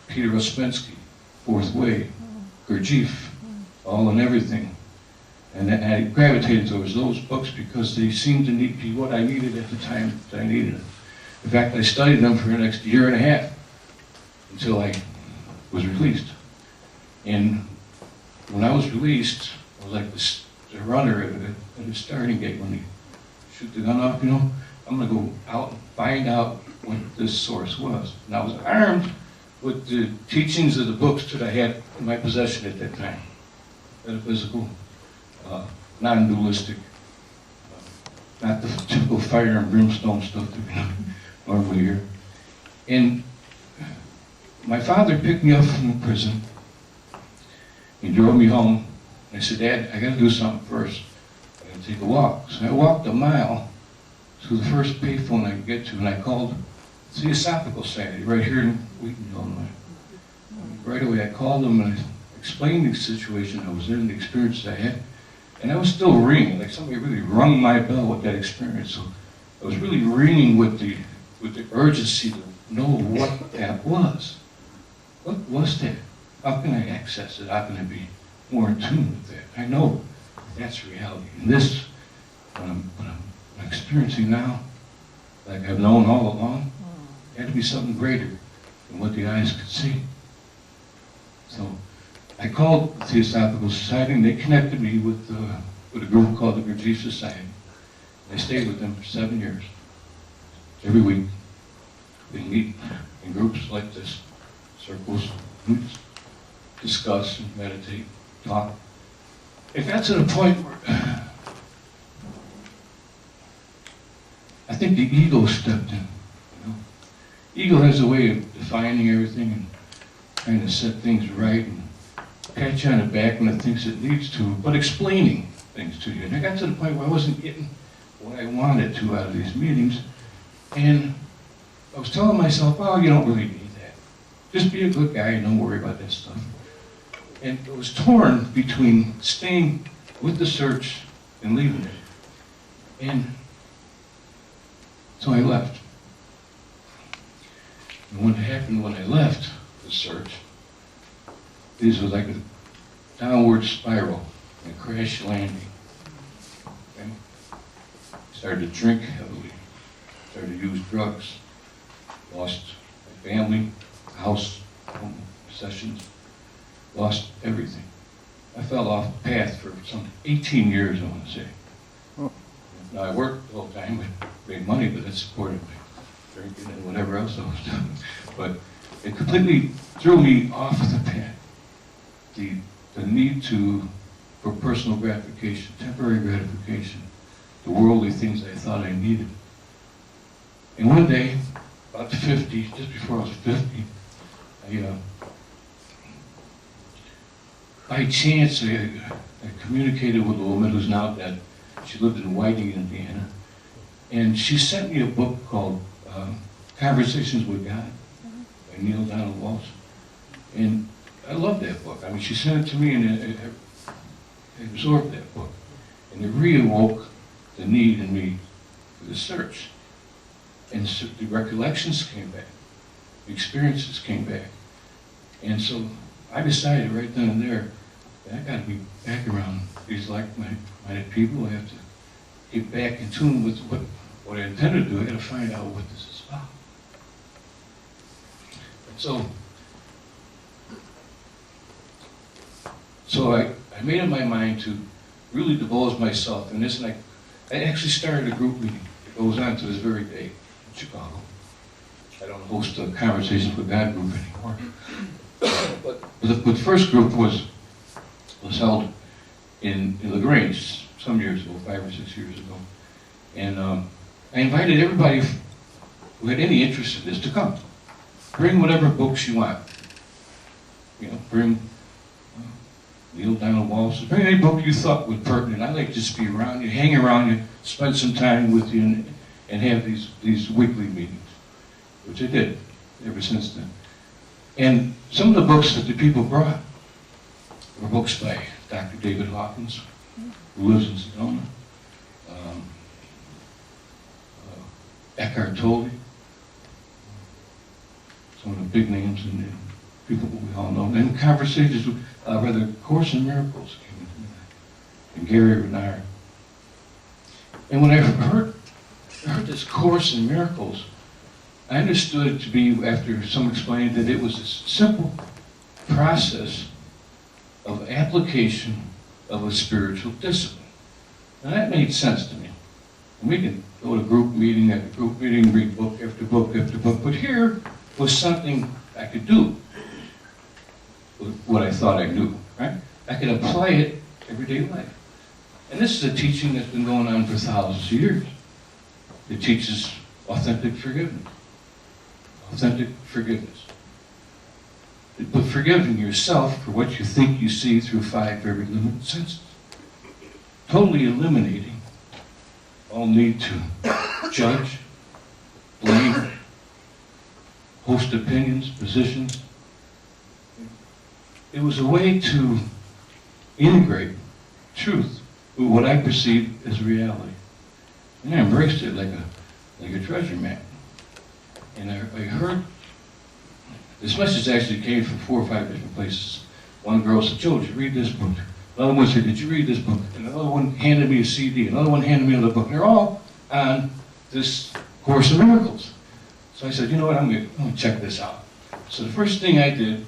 Peter Ouspensky, Fourth Way, Gurdjieff, All and Everything. And I gravitated towards those books because they seemed to be what I needed at the time that I needed it. In fact, I studied them for the next year and a half until I was released. And when I was released, I was like the runner at the starting gate when they shoot the gun off, you know. I'm going to go out and find out what this source was. And I was armed with the teachings of the books that I had in my possession at that time. Metaphysical, non-dualistic, not the typical fire and brimstone stuff that we normally hear. And my father picked me up from prison. He drove me home. And I said, Dad, I got to do something first. I got to take a walk. So I walked a mile to the first payphone I could get to, and I called the Theosophical Society right here in Wheaton, Illinois. Right away, I called them and I explained the situation I was in, the experiences I had, and I was still ringing, like somebody really rung my bell with that experience. So I was really ringing with the urgency to know what that was. What was that? How can I access it? How can I be more in tune with that? I know that's reality. And this, what I'm experiencing now, like I've known all along, had to be something greater than what the eyes could see. So I called the Theosophical Society, and they connected me with a group called the Gurdjieff Society. I stayed with them for 7 years. Every week, we meet in groups like this, circles, groups, discuss and meditate, talk. It got to the point where think the ego stepped in. You know? Ego has a way of defining everything and trying to set things right and pat you on the back when it thinks it needs to, but explaining things to you. And I got to the point where I wasn't getting what I wanted to out of these meetings, and I was telling myself, oh, you don't really need that. Just be a good guy and don't worry about that stuff. And it was torn between staying with the search and leaving it. And so I left. And what happened when I left the search, these were like a downward spiral, a crash landing. Okay? Started to drink heavily, started to use drugs, lost my family, house, home, possessions, lost everything. I fell off the path for some 18 years, I want to say. Now, I worked the whole time, I made money, but that supported my drinking and whatever else I was doing. But it completely threw me off the path. The need for personal gratification, temporary gratification, the worldly things I thought I needed. And one day, about 50, just before I was 50, by chance, I communicated with a woman who's now dead. She lived in Whiting, Indiana. And she sent me a book called Conversations with God by Neil Donald Walsh. And I love that book. I mean, she sent it to me, and I absorbed that book. And it reawoke the need in me for the search. And so the recollections came back. The experiences came back. And so I decided right then and there that I got to be back around these like-minded people. I have to get back in tune with what I intended to do. I got to find out what this is about. And so I made up my mind to really divulge myself in this, and I actually started a group meeting that goes on to this very day in Chicago. I don't host a Conversations with God group anymore. But the first group was held in LaGrange some years ago, 5 or 6 years ago. And I invited everybody who had any interest in this to come. Bring whatever books you want. You know, bring Neil Donald Walsh, bring any book you thought was pertinent. I'd like to just be around you, hang around you, spend some time with you, and have these weekly meetings, which I did ever since then. And some of the books that the people brought were books by Dr. David Hawkins, who lives in Sedona, Eckhart Tolle, some of the big names and people we all know. And Conversations with, Course in Miracles came into that, and Gary Renard. And when I heard this Course in Miracles, I understood it to be, after some explaining, that it was a simple process of application of a spiritual discipline. Now that made sense to me. And we can go to group meeting after group meeting, read book after book after book, but here was something I could do with what I thought I knew, right? I could apply it everyday life. And this is a teaching that's been going on for thousands of years. It teaches authentic forgiveness. Authentic forgiveness. But forgiving yourself for what you think you see through 5 very limited senses. Totally eliminating all need to judge, blame, host opinions, positions. It was a way to integrate truth with what I perceived as reality. And I embraced it like a treasure map. And I heard, this message actually came from 4 or 5 different places. One girl said, Joe, did you read this book? Another one said, did you read this book? And another one handed me a CD. Another one handed me another book. And they're all on this Course in Miracles. So I said, you know what, I'm going to check this out. So the first thing I did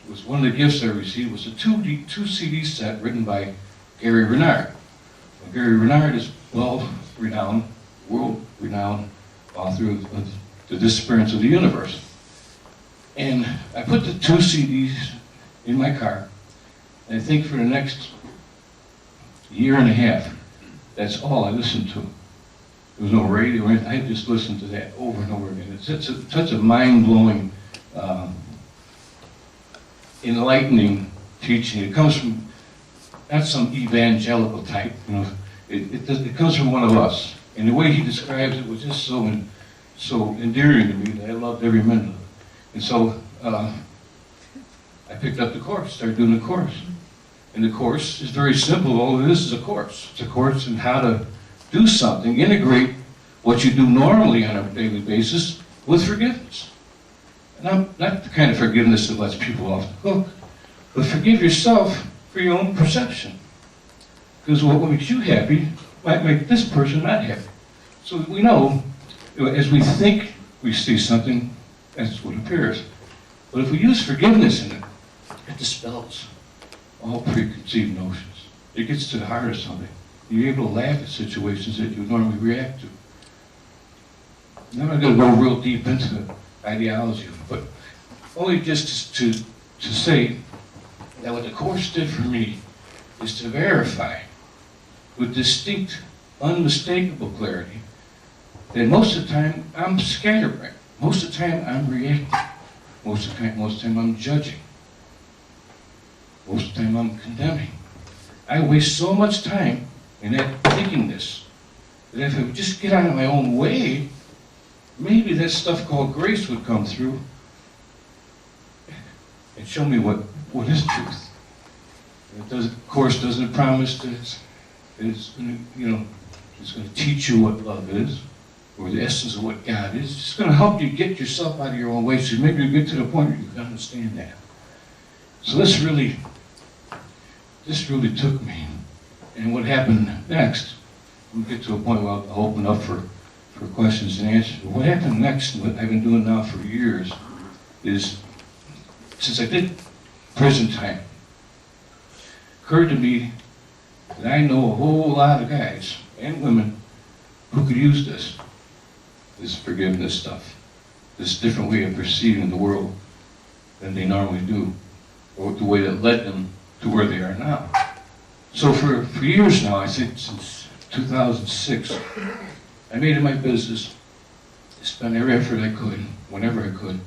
was, one of the gifts I received was a 2 CD set written by Gary Renard. Now, Gary Renard is well-renowned, world-renowned author of The Disappearance of the Universe. And I put the 2 CDs in my car, and I think for the next year and a half, that's all I listened to. There was no radio or anything. I just listened to that over and over again. It's such a mind-blowing, enlightening teaching. It comes from not some evangelical type, you know. It comes from one of us. And the way he describes it was just so endearing to me that I loved every minute of it. And so I picked up the course, started doing the course. And the course is very simple. All it is a course. It's a course in how to do something, integrate what you do normally on a daily basis with forgiveness. And not the kind of forgiveness that lets people off the hook, but forgive yourself for your own perception. Because what makes you happy might make this person not happy. So we know, as we think we see something, that's what appears. But if we use forgiveness in it, it dispels all preconceived notions. It gets to the heart of something. You're able to laugh at situations that you normally react to. I'm not going to go real deep into ideology, but only just to say that what the Course did for me is to verify with distinct, unmistakable clarity that most of the time I'm scatterbrained. Most of the time I'm reacting. Most of the time I'm judging. Most of the time I'm condemning. I waste so much time in that thinking this, that if I would just get out of my own way, maybe that stuff called grace would come through and show me what is truth. Of course, doesn't promise that it's going to, it's going to teach you what love is, or the essence of what God is. It's just going to help you get yourself out of your own way, so maybe you get to the point where you can understand that. So this really took me. And what happened next, we'll get to a point where I'll open up for questions and answers. But what happened next, what I've been doing now for years, is since I did prison time, occurred to me that I know a whole lot of guys and women who could use this forgiveness stuff, this different way of perceiving the world than they normally do, or the way that led them to where they are now. So for years now, I think since 2006, I made it my business to spend every effort I could, whenever I could,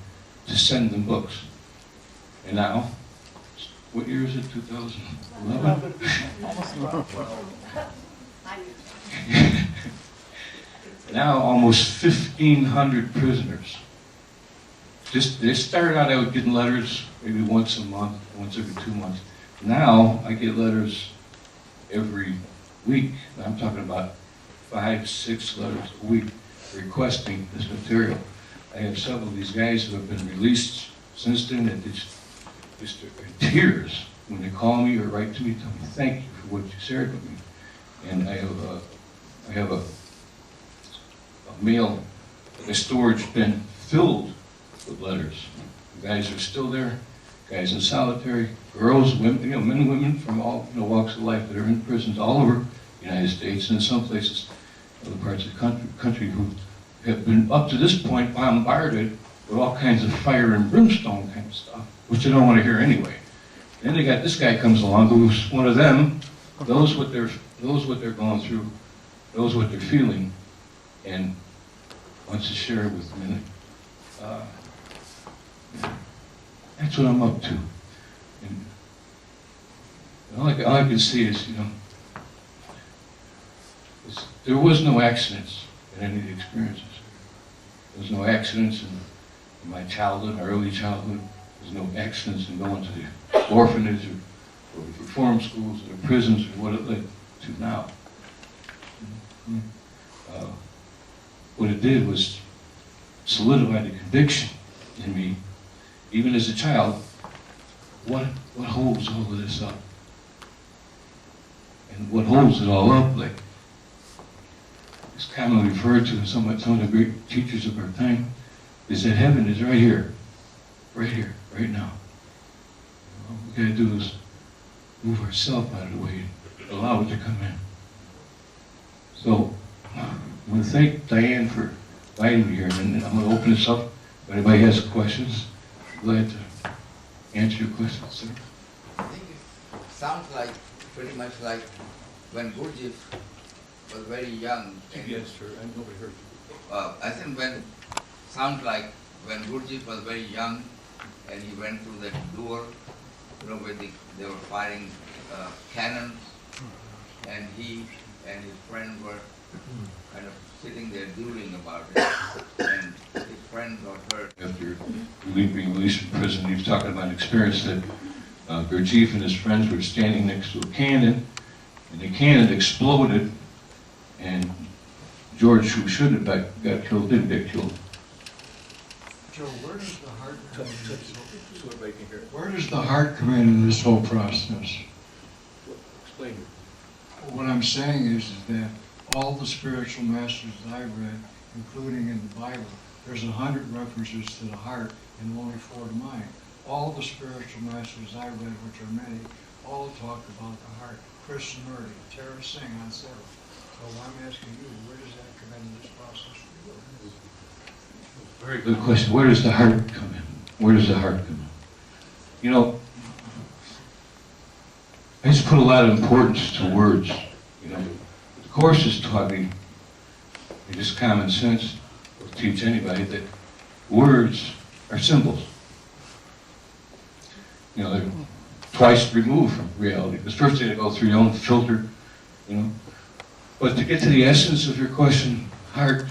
to send them books. And now, what year is it, 2011? Now almost 1,500 prisoners. They started out, I was getting letters maybe once a month, once every 2 months. Now I get letters every week. I'm talking about 5, 6 letters a week requesting this material. I have several of these guys who have been released since then that just are in tears when they call me or write to me, tell me thank you for what you shared with me. And I have a mail, a storage bin filled with letters. The guys are still there, guys in solitary, girls, women, men and women from all walks of life that are in prisons all over the United States and in some places, other parts of the country who have been up to this point bombarded with all kinds of fire and brimstone kind of stuff, which they don't want to hear anyway. Then they got this guy comes along who's one of them, knows what they're going through, knows what they're feeling, and wants to share it with them. That's what I'm up to. And all I can see is, there was no accidents in any of the experiences. There was no accidents in my childhood, my early childhood. There's no accidents in going to the orphanage or reform schools or the prisons or what it led to now. What it did was solidify the conviction in me, even as a child, what holds all of this up? And what holds it all up, like it's commonly referred to in some of the great teachers of our time, is that heaven is right here, right now. All we gotta do is move ourselves out of the way and allow it to come in. So, I want to thank Diane for inviting me here, and I'm going to open this up. If anybody has questions, I'm glad to answer your questions, sir. I think it sounds like pretty much like when Gurdjieff was very young. Yes, sir. Nobody heard you. I think sounds like when Gurdjieff was very young and he went through that door, where they were firing cannons, and he and his friend were kind of sitting there dueling about it, and his friend got hurt. After being released from prison, he was talking about an experience that Gurdjieff and his friends were standing next to a cannon, and the cannon exploded, and George, who shouldn't have got killed, didn't get killed. Joe, where does the heart come in? So everybody can hear it. Where does the heart come in this whole process? Explain it. What I'm saying is that all the spiritual masters that I read, including in the Bible, there's 100 references to the heart and only 4 to mine. All the spiritual masters I read, which are many, all talk about the heart. Krishnamurti, Tara Singh on several. So I'm asking you, where does that come into this process for you? Very good question. Where does the heart come in? Where does the heart come in? You know, I just put a lot of importance to words. You know, the Course has taught me, just common sense will teach anybody that words are symbols. You know, they're twice removed from reality. Because first they go through your own filter, you know. But to get to the essence of your question, heart,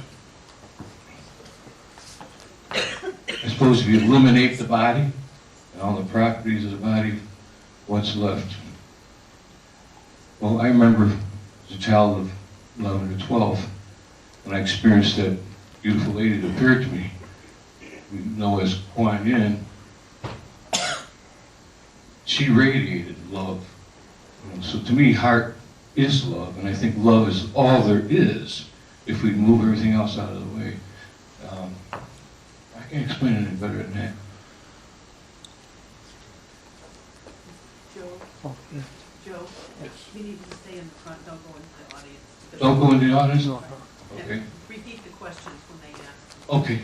I suppose if you eliminate the body and all the properties of the body, what's left? Well, I remember as a child of 11 or 12, when I experienced that beautiful lady that appeared to me, we know as Kuan Yin, she radiated love. You know, so to me, heart is love, and I think love is all there is if we move everything else out of the way. I can't explain it any better than that. Joe, you need to stay in the front, don't go into the audience. Don't go into the audience? Okay. Repeat the questions when they ask. Okay.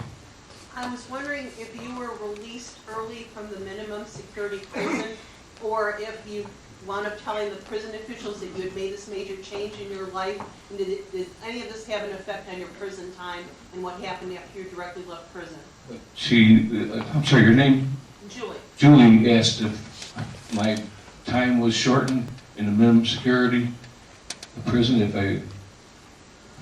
I was wondering if you were released early from the minimum security prison, or if you wound up telling the prison officials that you had made this major change in your life, and did any of this have an effect on your prison time and what happened after you directly left prison? I'm sorry, your name? Julie. Julie asked if my time was shortened in the minimum security prison, if I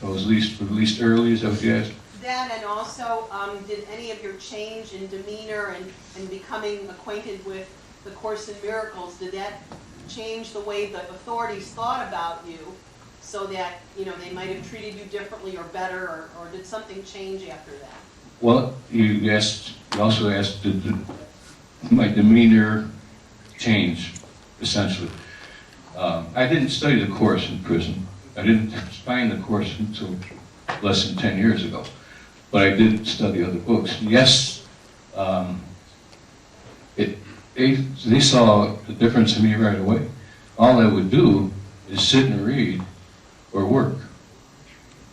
was released early, is that what you asked? That, and also, did any of your change in demeanor and becoming acquainted with the Course in Miracles, did that change the way the authorities thought about you, so that, you know, they might have treated you differently or better, or did something change after that? Well, you also asked, did my demeanor change, essentially. I didn't study the Course in prison. I didn't find the Course until less than 10 years ago. But I did study other books. Yes, they saw the difference in me right away. All I would do is sit and read or work.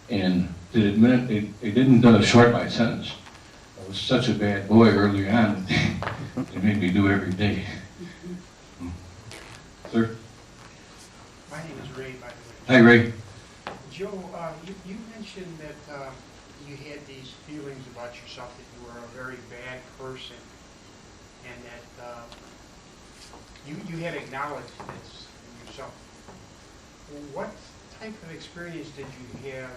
And they didn't short my sentence. I was such a bad boy early on, they made me do every day. Sir? My name is Ray, by the way. Hi, Ray. Joe, you mentioned that you had these feelings about yourself, that you were a very bad person, and that you had acknowledged this in yourself. What type of experience did you have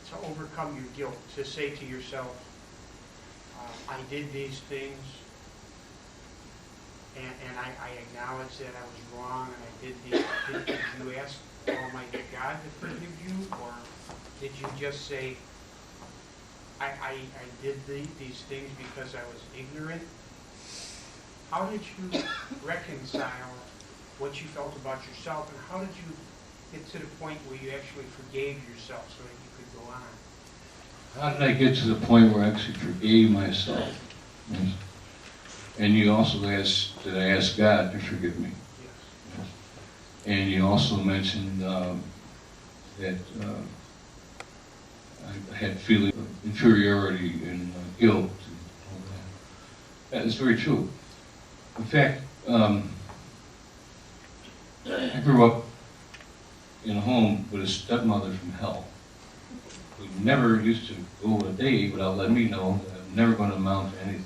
to overcome your guilt, to say to yourself, I did these things, and I acknowledge that I was wrong, and I did these. Did you ask Almighty God to forgive you, or did you just say, I did these things because I was ignorant? How did you reconcile what you felt about yourself, and how did you get to the point where you actually forgave yourself so that you could go on? How did I get to the point where I actually forgave myself? Yes. And you also asked, did I ask God to forgive me? Yes. And you also mentioned that I had feeling of inferiority and guilt and all that. That is very true. In fact, I grew up in a home with a stepmother from hell, who never used to go a day without letting me know that I'm never going to amount to anything.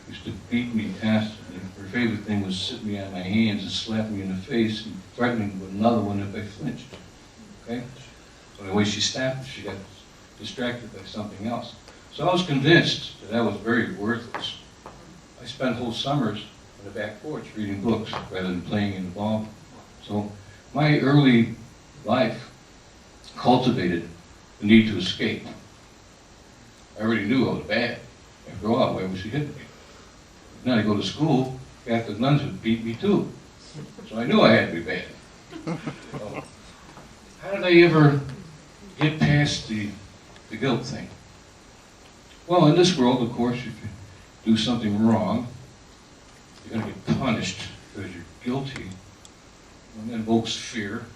Used to beat me constantly. Her favorite thing was sit me on my hands and slap me in the face and threaten me with another one if I flinched. Okay? So the way she stopped, she got distracted by something else. So I was convinced that I was very worthless. I spent whole summers on the back porch reading books rather than playing in the ball. So my early life cultivated the need to escape. I already knew I was bad. After all, why would she hit me? Then I go to school, Catholic nuns would beat me too. So I knew I had to be bad. So, how did I ever get past the guilt thing? Well, in this world, of course, if you do something wrong, you're going to get punished because you're guilty. And that invokes fear.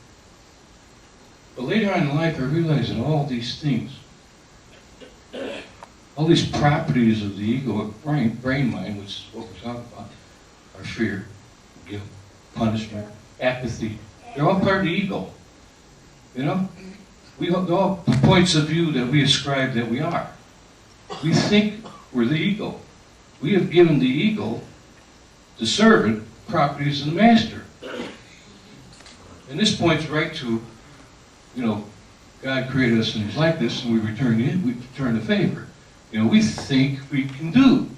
But later on in life, I realized that all these things, all these properties of the ego, brain mind, which is what we're talking about, are fear, guilt, punishment, apathy. They're all part of the ego. You know? They're all points of view that we ascribe that we are. We think we're the ego. We have given the ego, the servant, properties of the master. And this points right to, God created us in His likeness, and we return the favor. We think we can do,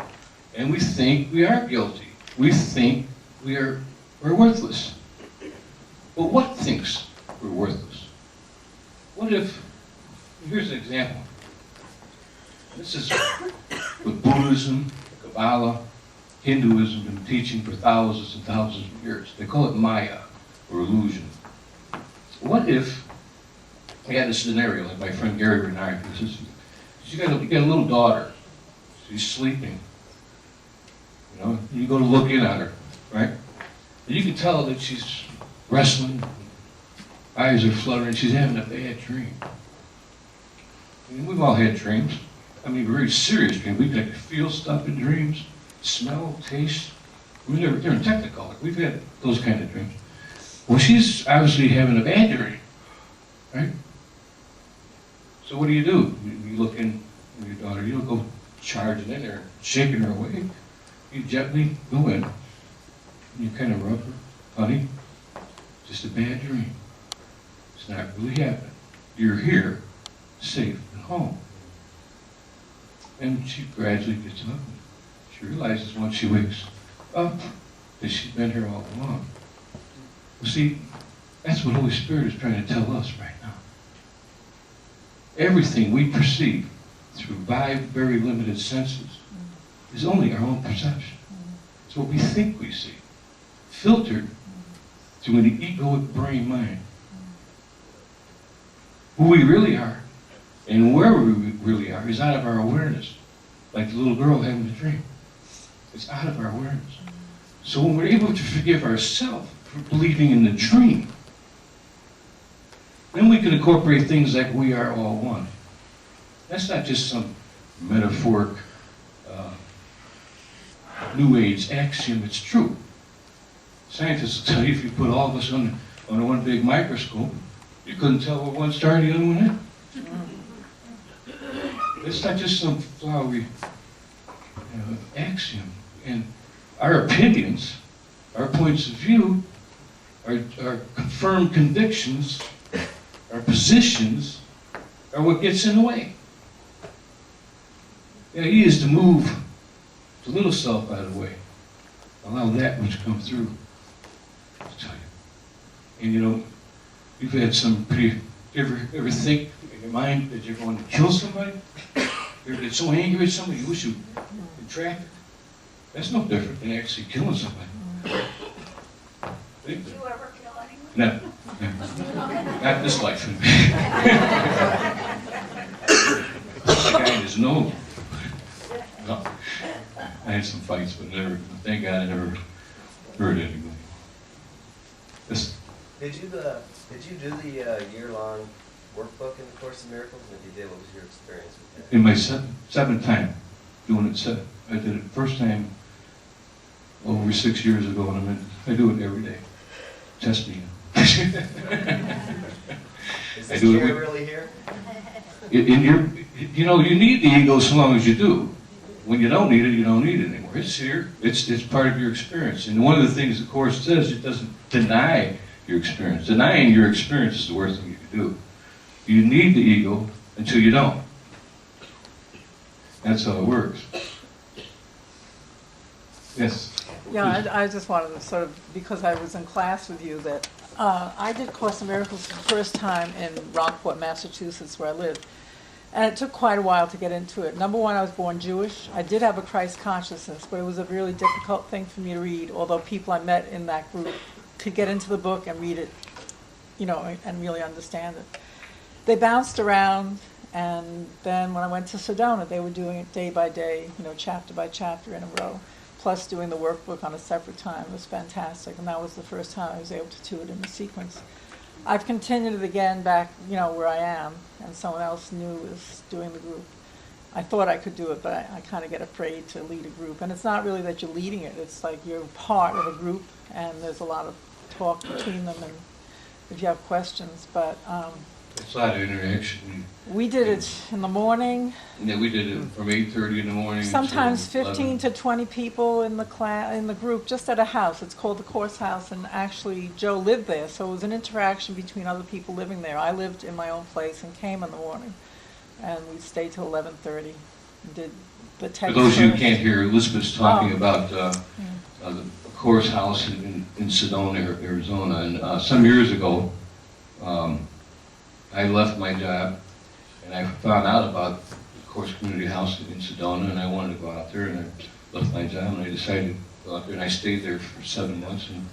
and we think we are guilty. We think we're worthless. But what thinks we're worthless? What if, here's an example. This is what Buddhism, Kabbalah, Hinduism have been teaching for thousands and thousands of years. They call it Maya, or illusion. What if, we had a scenario, like my friend Gary Renard, who says, you got a little daughter, she's sleeping. You go to look in on her, right? And you can tell that she's wrestling, eyes are fluttering, she's having a bad dream. We've all had dreams. Very serious dreams. We can feel stuff in dreams, smell, taste. They're in Technicolor. We've had those kind of dreams. Well, she's obviously having a bad dream, right? So what do? You look in with your daughter. You don't go charging in there, shaking her away. You gently go in, and you kind of rub her. Honey, just a bad dream. It's not really happening. You're here, safe and home. And she gradually gets up. She realizes once she wakes up that she's been here all along. Well, see, that's what Holy Spirit is trying to tell us right now. Everything we perceive through 5 very limited senses is only our own perception. It's what we think we see, filtered through an egoic brain mind. Who we really are and where we really are is out of our awareness, like the little girl having a dream. It's out of our awareness. So when we're able to forgive ourselves for believing in the dream, then we can incorporate things like we are all one. That's not just some metaphoric New Age axiom, it's true. Scientists will tell you if you put all of us on one big microscope, you couldn't tell where one started, the other one ended. It's not just some flowery axiom. And our opinions, our points of view, our confirmed convictions, our positions are what gets in the way. He is to move the little self out of the way. Allow that which comes through to tell you. And you've had some pretty, ever think in your mind that you're going to kill somebody? You ever get so angry at somebody you wish you could track it? That's no different than actually killing somebody. Did you ever kill anyone? No. Not this life. The guy in his nose. No. I had some fights, but thank God I never hurt anybody. Did you do the year-long workbook in the Course in Miracles? And if you did, what was your experience with that? In my seventh time doing it, I did it first time over 6 years ago, and I do it every day. Test me. Is I this do it chair with- really here? In your, you know, you need the ego so long as you do. When you don't need it, you don't need it anymore. It's here. It's part of your experience. And one of the things the Course says, it doesn't deny your experience. Denying your experience is the worst thing you can do. You need the ego until you don't. That's how it works. Yes? Yeah, I just wanted to sort of, because I was in class with you, that I did Course in Miracles for the first time in Rockport, Massachusetts, where I lived. And it took quite a while to get into it. Number one, I was born Jewish. I did have a Christ consciousness, but it was a really difficult thing for me to read, although people I met in that group could get into the book and read it, you know, and really understand it. They bounced around, and then when I went to Sedona, they were doing it day by day, you know, chapter by chapter in a row, plus doing the workbook on a separate time. It was fantastic, and that was the first time I was able to do it in the sequence. I've continued it again back, you know, where I am, and someone else new is doing the group. I thought I could do it, but I kind of get afraid to lead a group. And it's not really that you're leading it, it's like you're part of a group, and there's a lot of talk between them, and if you have questions, but It's a lot of interaction. we did it in the morning, And then we did it from 8:30 in the morning until sometimes 11. 15 to 20 people in the in the group, just at a house. It's called the Course House, and actually Joe lived there, so it was an interaction between other people living there. I lived in my own place and came in the morning, and we stayed till 11:30 and did the text. For those of you who first. can't hear, Elizabeth's talking Oh. about the Course House in Sedona, Arizona. And some years ago, I left my job, and I found out about the Course Community House in Sedona, and I wanted to go out there, and I left my job, and I decided to go out there, and I stayed there for 7 months, and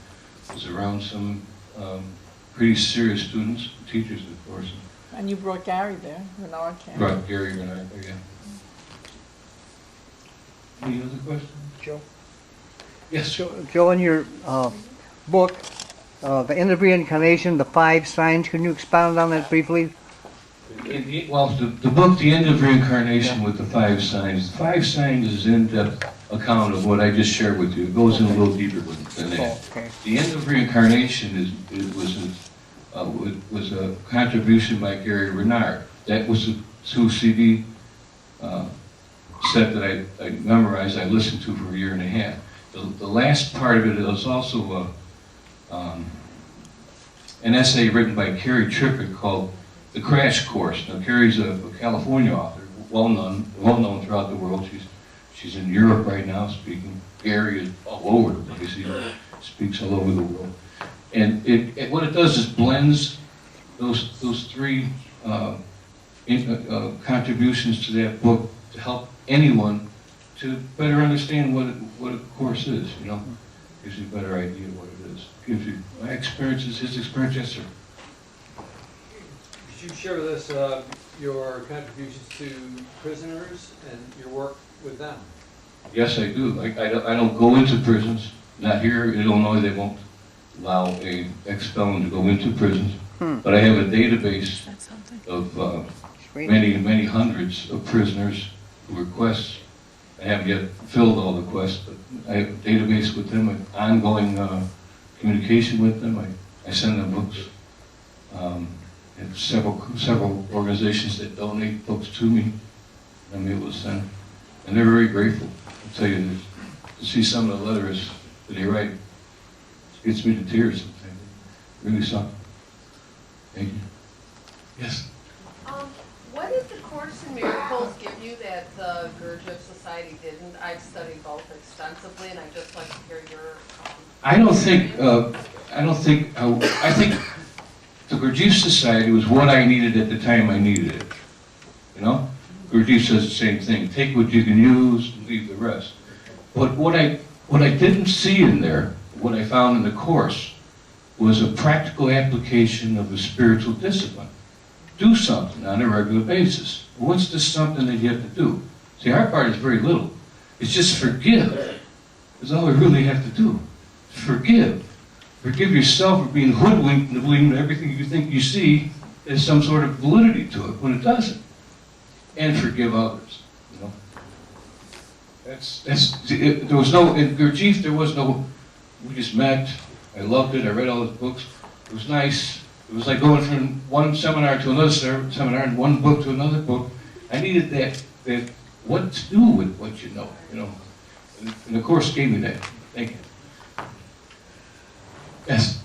was around some pretty serious students, teachers, of course. And you brought Gary there, Renard came. Brought Gary and I, yeah. Any other questions? Joe? Yes. Joe, in your book, The End of Reincarnation, the 5 Signs, can you expound on that briefly? Well, the book, The End of Reincarnation with the 5 Signs. The 5 Signs is an in-depth account of what I just shared with you. It goes in a little deeper than that. Oh, okay. The End of Reincarnation was a contribution by Gary Renard. That was a 2 CD set that I memorized, I listened to for a year and a half. The last part of it is also an essay written by Carrie Trippitt called The Crash Course. Now, Carrie's a California author, well known throughout the world. She's in Europe right now speaking. Gary is all over the place. He speaks all over the world. And what it does is blends those 3 contributions to that book to help anyone to better understand what a course is, you know. Gives you a better idea of what it is. Gives you my experiences, his experience, yes, sir. Could you share with us your contributions to prisoners and your work with them? Yes, I do. I don't go into prisons. Not here in Illinois, they won't allow a ex-felon to go into prisons. But I have a database That's something. of Great. many hundreds of prisoners who request. I haven't yet filled all the requests, but I have a database with them, an ongoing communication with them. I send them books. And several organizations that donate books to me, I'm able to send. And they're very grateful. I'll tell you, to see some of the letters that they write, it gets me to tears sometimes. Really something. Thank you. Yes? What did the Course in Miracles give you that the Gurdjieff Society didn't? I've studied both extensively, and I'd just like to hear your. I think the Gurdjieff Society was what I needed at the time I needed it. You know? Gurdjieff says the same thing. Take what you can use and leave the rest. But what I didn't see in there, what I found in the Course, was a practical application of a spiritual discipline. Do something on a regular basis. What's this something that you have to do? See, our part is very little. It's just forgive. That's all we really have to do. Forgive. Forgive yourself for being hoodwinked and believing everything you think you see has some sort of validity to it when it doesn't. And forgive others. You know? There was no, in Gurdjieff there was no, we just met, I loved it, I read all his books, it was nice, It was like going from one seminar to another seminar and one book to another book. I needed that what to do with what you know. And the course gave me that. Thank you. Yes.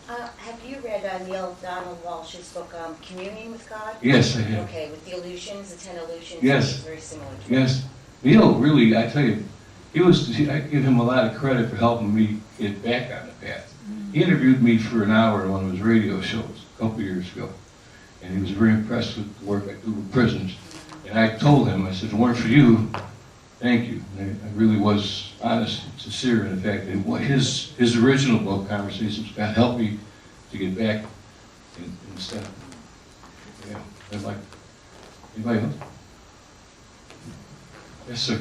Have you read Neil Donald Walsh's book, Communing with God? Yes, I have. Okay, with the illusions, the 10 illusions. Yes. It's very similar to Yes. Neil, really, I tell you, I give him a lot of credit for helping me get back on the path. He interviewed me for an hour on one of his radio shows a couple years ago, and he was very impressed with the work I do with prisoners. And I told him, I said, if it weren't for you, thank you. And I really was honest and sincere in the fact that his original book, Conversations with God, helped me to get back in step. Yeah, anybody else? Yes, sir.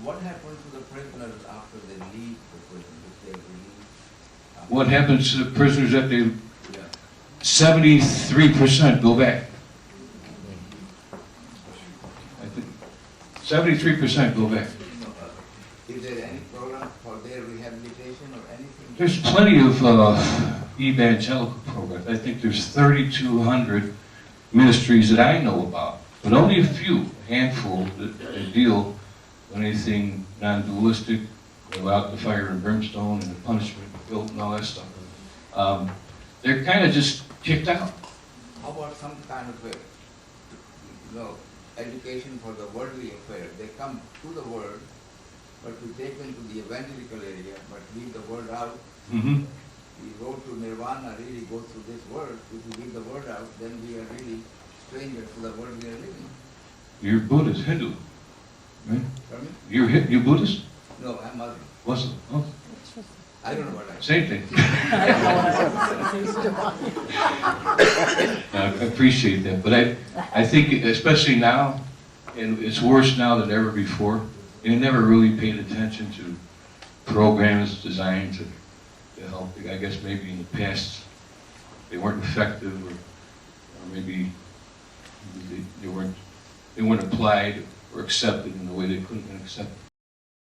What happens to the prisoners after they leave the prison, if they release? What happens to the prisoners that they, Yeah. 73% go back. I think 73% go back. Is there any program for their rehabilitation or anything? There's plenty of evangelical programs. I think there's 3,200 ministries that I know about, but only a few, a handful that deal with anything non-dualistic, without the fire and brimstone and the punishment, guilt, and all that stuff. They're kind of just kicked out. How about some kind of education for the worldly affair? They come to the world, but to take them to the evangelical area, but leave the word out. Mm-hmm. We go to nirvana, really go through this world. If we leave the word out, then we are really strangers to the world we are living. You're Buddhist, Hindu, right? Pardon me? You Buddhist? No, I'm Muslim. Muslim? Oh, I don't know what I am. same thing. I appreciate that, but I think especially now, and it's worse now than ever before, they never really paid attention to programs designed to help. I guess maybe in the past they weren't effective, or maybe they weren't applied or accepted in the way they could have been accepted.